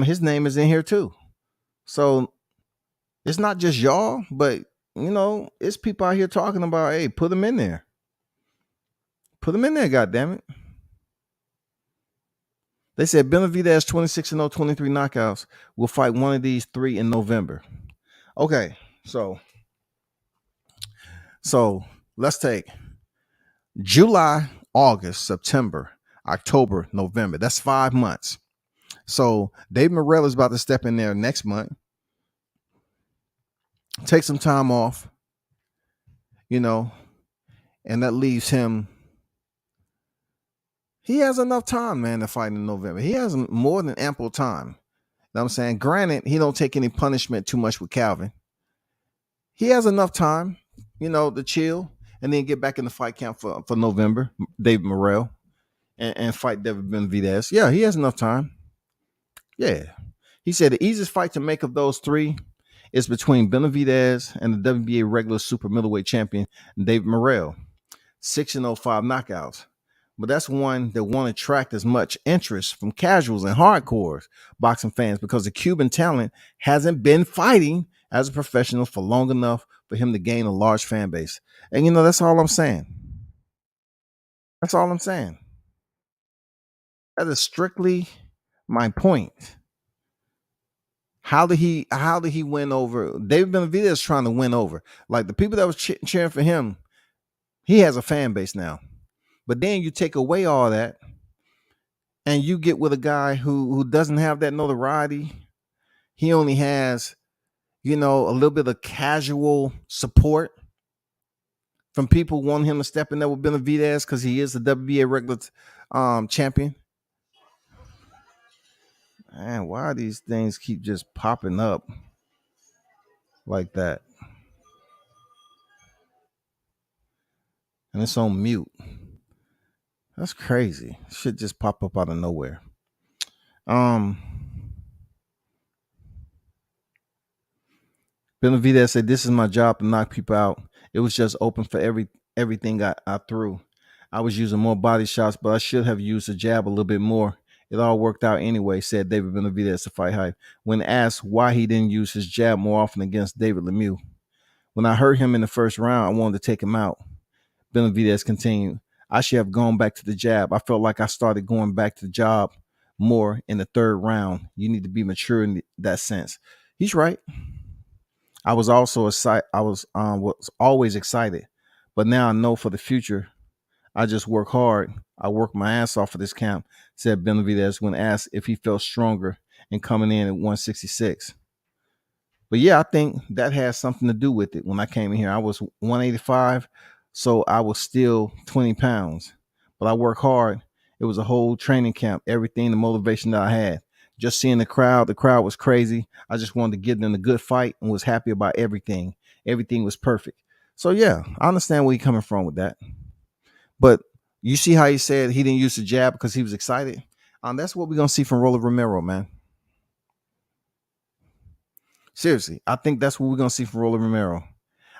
His name is in here too. So it's not just y'all, but, it's people out here talking about, hey, put him in there. Put him in there, goddammit. They said Benavidez 26-0, 23 knockouts will fight one of these 3 in November. Okay, so let's take July, August, September, October, November. That's 5 months. So Dave Morrell is about to step in there next month. Take some time off, and that leaves him. He has enough time, man, to fight in November. He has more than ample time. You know what I'm saying? Granted, he don't take any punishment too much with Calvin. He has enough time, to chill and then get back in the fight camp for November, David Morrell, and fight David Benavidez. Yeah, he has enough time. Yeah. He said the easiest fight to make of those 3 is between Benavidez and the WBA regular super middleweight champion, David Morrell. 6-0, 5 knockouts. But that's one that won't attract as much interest from casuals and hardcore boxing fans because the Cuban talent hasn't been fighting as a professional for long enough for him to gain a large fan base. And that's all I'm saying. That's all I'm saying. That is strictly my point. How did he win over David Benavidez? Trying to win over like the people that was cheering for him. He has a fan base now. But then you take away all that and you get with a guy who doesn't have that notoriety. He only has, a little bit of casual support from people wanting him to step in there with Benavidez because he is the WBA regular champion. Man, why these things keep just popping up like that? And it's on mute. That's crazy. Shit just pop up out of nowhere. Benavidez said, "This is my job to knock people out. It was just open for everything I threw. I was using more body shots, but I should have used the jab a little bit more. It all worked out anyway," said David Benavidez to Fight Hype. When asked why he didn't use his jab more often against David Lemieux. "When I hurt him in the first round, I wanted to take him out." Benavidez continued, "I should have gone back to the jab. I felt like I started going back to the job more in the third round. You need to be mature in that sense." He's right. I was also excited. I was always excited, but now I know for the future. I just work hard. I work my ass off for this camp," said Benavidez when asked if he felt stronger in coming in at 166. But yeah, I think that has something to do with it. When I came in here, I was 185, so I was still 20 pounds. But I work hard. It was a whole training camp, everything, the motivation that I had. Just seeing the crowd was crazy. I just wanted to get in a good fight and was happy about everything. Everything was perfect. So yeah, I understand where you're coming from with that. But you see how he said he didn't use the jab because he was excited? That's what we're going to see from Rolly Romero, man. Seriously, I think that's what we're going to see from Rolly Romero.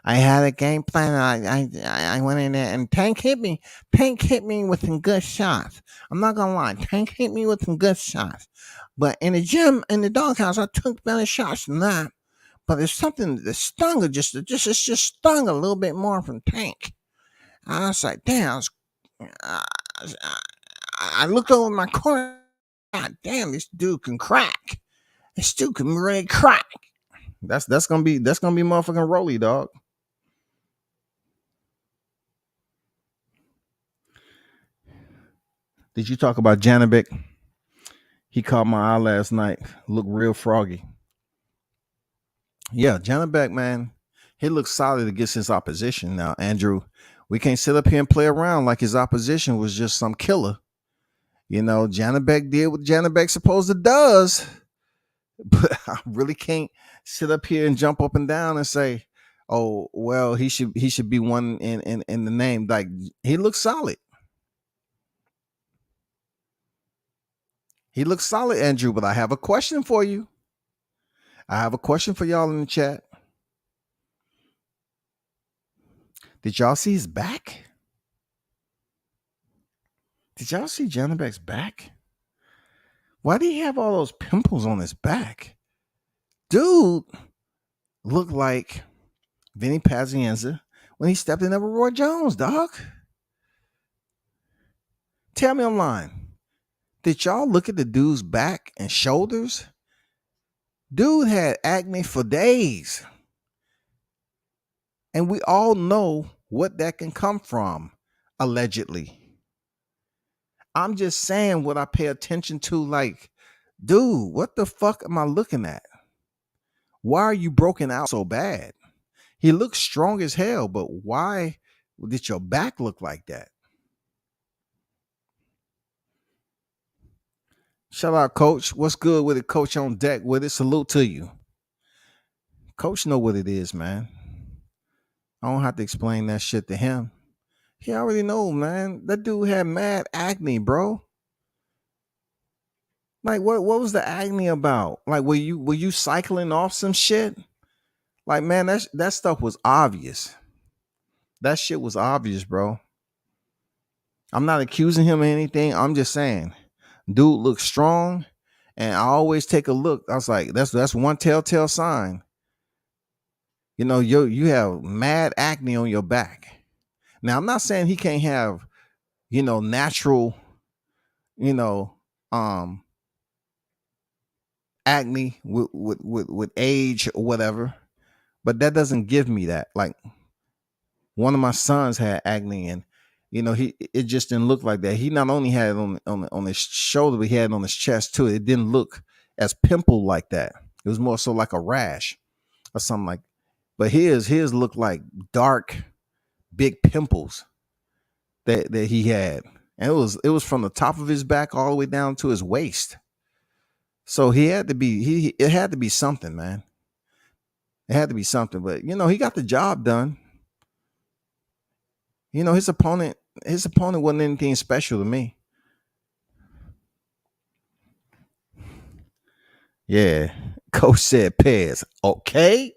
"I had a game plan. I went in there and Tank hit me. Tank hit me with some good shots. I'm not going to lie. Tank hit me with some good shots. But in the gym, in the doghouse, I took better shots than that. But there's something that stung, just stung a little bit more from Tank." I was like, damn. I looked over my corner. God damn, this dude can crack. This dude can really crack. That's gonna be motherfucking Rolly, dog. Did you talk about Janabek? He caught my eye last night. Looked real froggy. Yeah, Janabek, man. He looks solid against his opposition. Now, Andrew, we can't sit up here and play around like his opposition was just some killer. Janabek did what Janabek supposed to does. But I really can't sit up here and jump up and down and say, "Oh, well, he should be one in the name." Like, he looks solid. He looks solid, Andrew. But I have a question for you. I have a question for y'all in the chat. Did y'all see his back? Did y'all see Janabek's back? Why did he have all those pimples on his back? Dude looked like Vinny Pazienza when he stepped in there with Roy Jones, dog. Tell me I'm lying. Did y'all look at the dude's back and shoulders? Dude had acne for days. And we all know what that can come from, allegedly. I'm just saying what I pay attention to. Like, dude, what the fuck am I looking at? Why are you broken out so bad? He looks strong as hell, but why did your back look like that? Shout out, Coach. What's good with it, Coach on deck with it? Salute to you. Coach know what it is, man. I don't have to explain that shit to him. He already know, man. That dude had mad acne, bro. Like, what was the acne about? Like, were you cycling off some shit? Like, man, that stuff was obvious. That shit was obvious, bro. I'm not accusing him of anything. I'm just saying, dude looks strong, and I always take a look. I was like, that's one telltale sign. you have mad acne on your back. Now, I'm not saying he can't have, natural, you know, um, acne with age or whatever, but that doesn't give me that. Like one of my sons had acne, and it just didn't look like that. He not only had it on his shoulder, but he had it on his chest too. It didn't look as pimple like that. It was more so like a rash or something like. But his looked like dark, big pimples that he had, and it was from the top of his back all the way down to his waist. So he had to be it had to be something, man. It had to be something. But he got the job done. His opponent wasn't anything special to me. Yeah. Coach said Pez. Okay.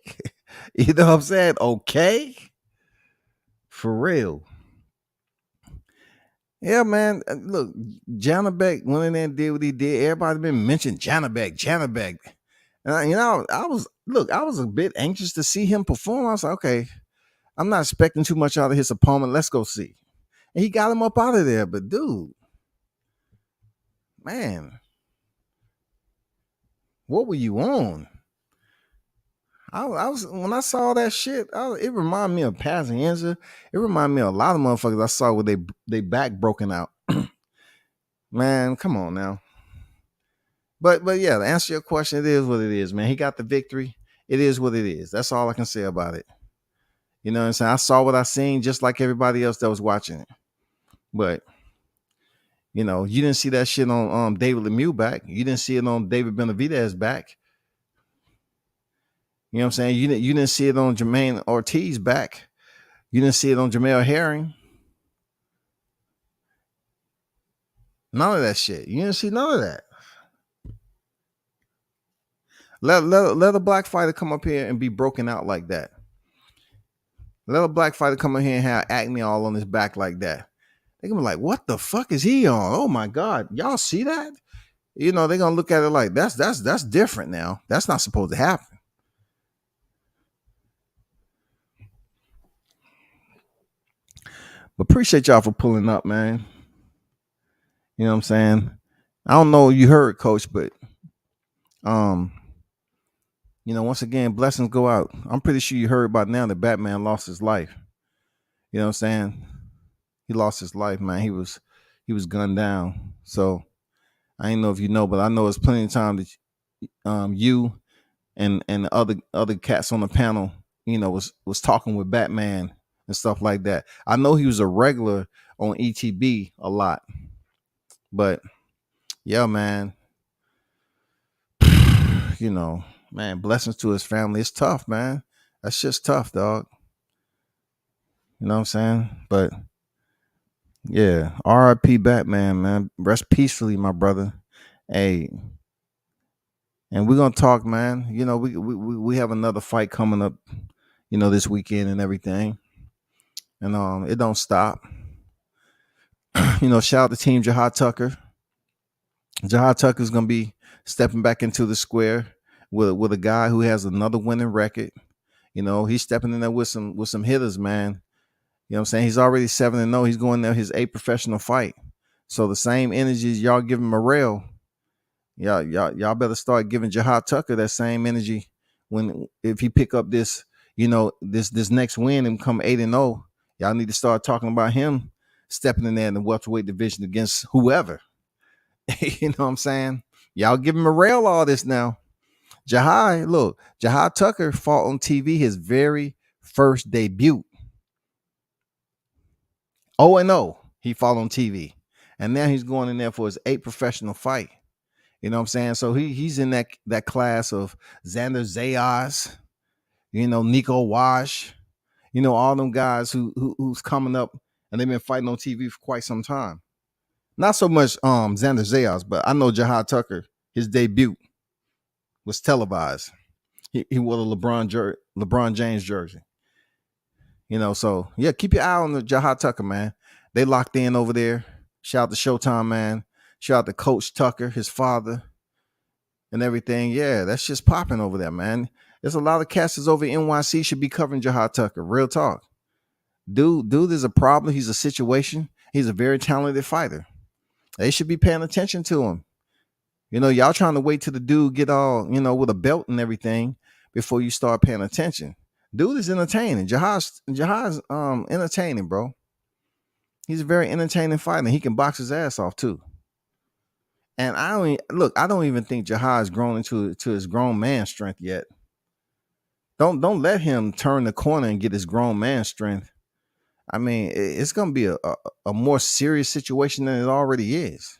You know what I'm saying? Okay. For real. Yeah, man. Look, Janabek went in there and did what he did. Everybody been mentioning Janabek. And I was a bit anxious to see him perform. I was like, okay, I'm not expecting too much out of his opponent. Let's go see. And he got him up out of there. But dude, man, what were you on? I was when I saw that shit. It reminded me of Pazienza. It reminded me of a lot of motherfuckers I saw with they back broken out. Man, come on now. But yeah, to answer your question, it is what it is, man. He got the victory. It is what it is. That's all I can say about it. You know what I'm saying? I saw what I seen just like everybody else that was watching it. But you didn't see that shit on David Lemieux back. You didn't see it on David Benavidez back. You know what I'm saying? You didn't see it on Jermaine Ortiz back. You didn't see it on Jamel Herring. None of that shit. You didn't see none of that. Let a black fighter come up here and be broken out like that. Let a black fighter come up here and have acne all on his back like that. They're gonna be like, what the fuck is he on? Oh my God. Y'all see that? They're gonna look at it like that's different now. That's not supposed to happen. But appreciate y'all for pulling up, man. You know what I'm saying? I don't know if you heard, Coach, but once again, blessings go out. I'm pretty sure you heard by now that Batman lost his life. You know what I'm saying? He lost his life, man. He was gunned down. So I ain't know if you know, but I know it's plenty of time that you and the other cats on the panel, was talking with Batman and stuff like that. I know he was a regular on ETB a lot, but yeah, man, man, blessings to his family. It's tough, man. That's just tough, dog. You know what I'm saying? But yeah, R.I.P. Batman, man. Rest peacefully, my brother. Hey, and we're gonna talk, man. We have another fight coming up, this weekend and everything, and it don't stop. Shout out to Team Jahad Tucker. Jahad Tucker's gonna be stepping back into the square with a guy who has another winning record. He's stepping in there with some hitters, man. You know what I'm saying? He's already 7-0. He's going there his 8th professional fight. So the same energies y'all giving Morrell, y'all better start giving Jahad Tucker that same energy if he pick up this, this next win and come 8-0. Y'all need to start talking about him stepping in there in the welterweight division against whoever. You know what I'm saying? Y'all giving Morrell all this now. Jahad Tucker fought on TV his very first debut. 0-0, he fought on TV. And now he's going in there for his 8th professional fight. You know what I'm saying? So he's in that class of Xander Zayas, Nico Wash, all them guys who's coming up and they've been fighting on TV for quite some time. Not so much Xander Zayas, but I know Jahad Tucker, his debut was televised. He wore the LeBron James jersey. So yeah, keep your eye on the Jahad Tucker, man. They locked in over there. Shout out to Showtime, man. Shout out to Coach Tucker, his father, and everything. Yeah, that's just popping over there, man. There's a lot of cats that's over NYC should be covering Jahad Tucker. Real talk. Dude is a problem. He's a situation. He's a very talented fighter. They should be paying attention to him. Y'all trying to wait till the dude get all, with a belt and everything before you start paying attention. Dude is entertaining. Jahad's entertaining, bro. He's a very entertaining fighter. He can box his ass off too. And I don't even think Jahad's grown into his grown man strength yet. Don't let him turn the corner and get his grown man strength. I mean, it's gonna be a more serious situation than it already is.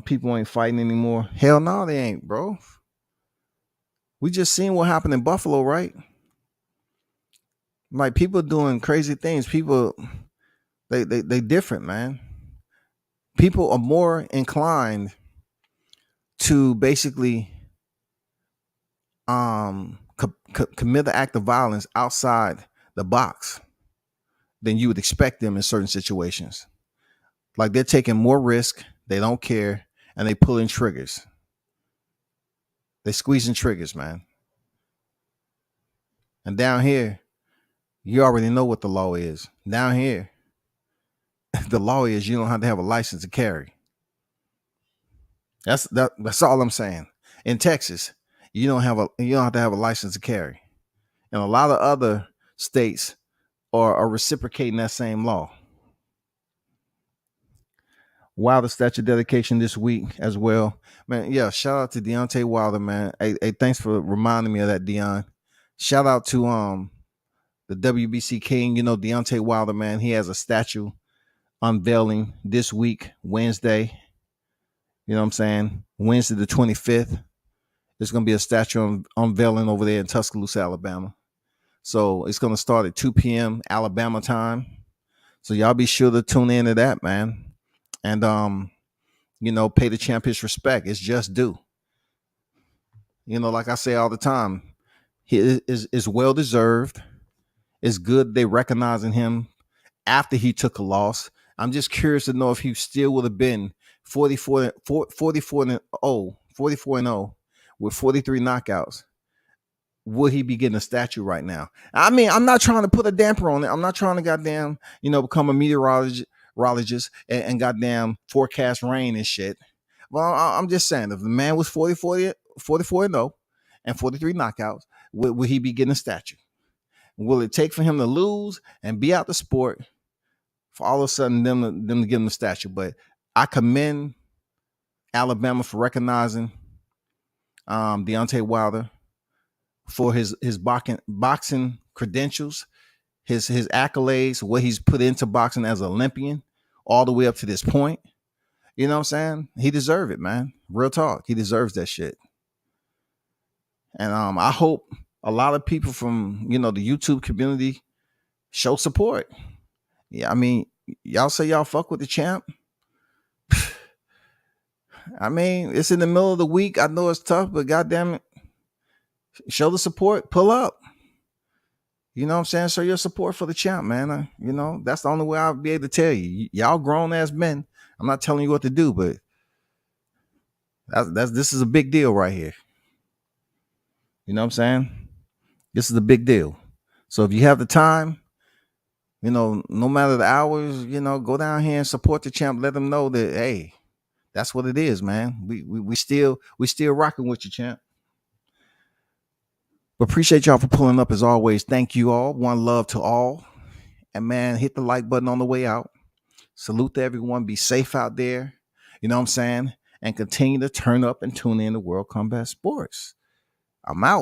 People ain't fighting anymore. Hell no, they ain't, bro. We just seen what happened in Buffalo, right? Like, people doing crazy things. People, they different, man. People are more inclined to basically commit the act of violence outside the box than you would expect them in certain situations. Like, they're taking more risk, they don't care, and they pulling triggers. They squeezing triggers, man. And down here, you already know what the law is. Down here, the law is you don't have to have a license to carry. That's all I'm saying. In Texas, you don't have to have a license to carry. And a lot of other states are reciprocating that same law. Wilder statue dedication this week as well. Man, yeah, shout out to Deontay Wilder, man. Hey, thanks for reminding me of that, Deon. Shout out to the WBC King, Deontay Wilder, man. He has a statue unveiling this week, Wednesday. You know what I'm saying? Wednesday the 25th. There's going to be a statue unveiling over there in Tuscaloosa, Alabama. So it's going to start at 2 p.m. Alabama time. So y'all be sure to tune in to that, man. And, pay the champ his respect. It's just due. Like I say all the time, he is well-deserved. It's good they recognizing him after he took a loss. I'm just curious to know if he still would have been 44 and 0 with 43 knockouts. Would he be getting a statue right now? I mean, I'm not trying to put a damper on it. I'm not trying to goddamn, become a meteorologist and goddamn forecast rain and shit. Well, I'm just saying, if the man was 44 and 0 and 43 knockouts, would he be getting a statue? Will it take for him to lose and be out the sport for all of a sudden them to give him a statue? But I commend Alabama for recognizing Deontay Wilder for his boxing credentials, his accolades, what he's put into boxing as an Olympian all the way up to this point. You know what I'm saying? He deserves it, man. Real talk. He deserves that shit. And I hope a lot of people from, the YouTube community show support. Yeah, I mean, y'all say y'all fuck with the champ. I mean, it's in the middle of the week. I know it's tough, but goddamn it, show the support. Pull up. You know what I'm saying? Show your support for the champ, man. That's the only way I'll be able to tell you. Y'all grown ass men. I'm not telling you what to do, but this is a big deal right here. You know what I'm saying? This is a big deal. So if you have the time, no matter the hours, go down here and support the champ. Let them know that, hey, that's what it is, man. We still rocking with you, champ. But appreciate y'all for pulling up as always. Thank you all. One love to all. And man, hit the like button on the way out. Salute to everyone. Be safe out there. You know what I'm saying? And continue to turn up and tune in to World Combat Sports. I'm out.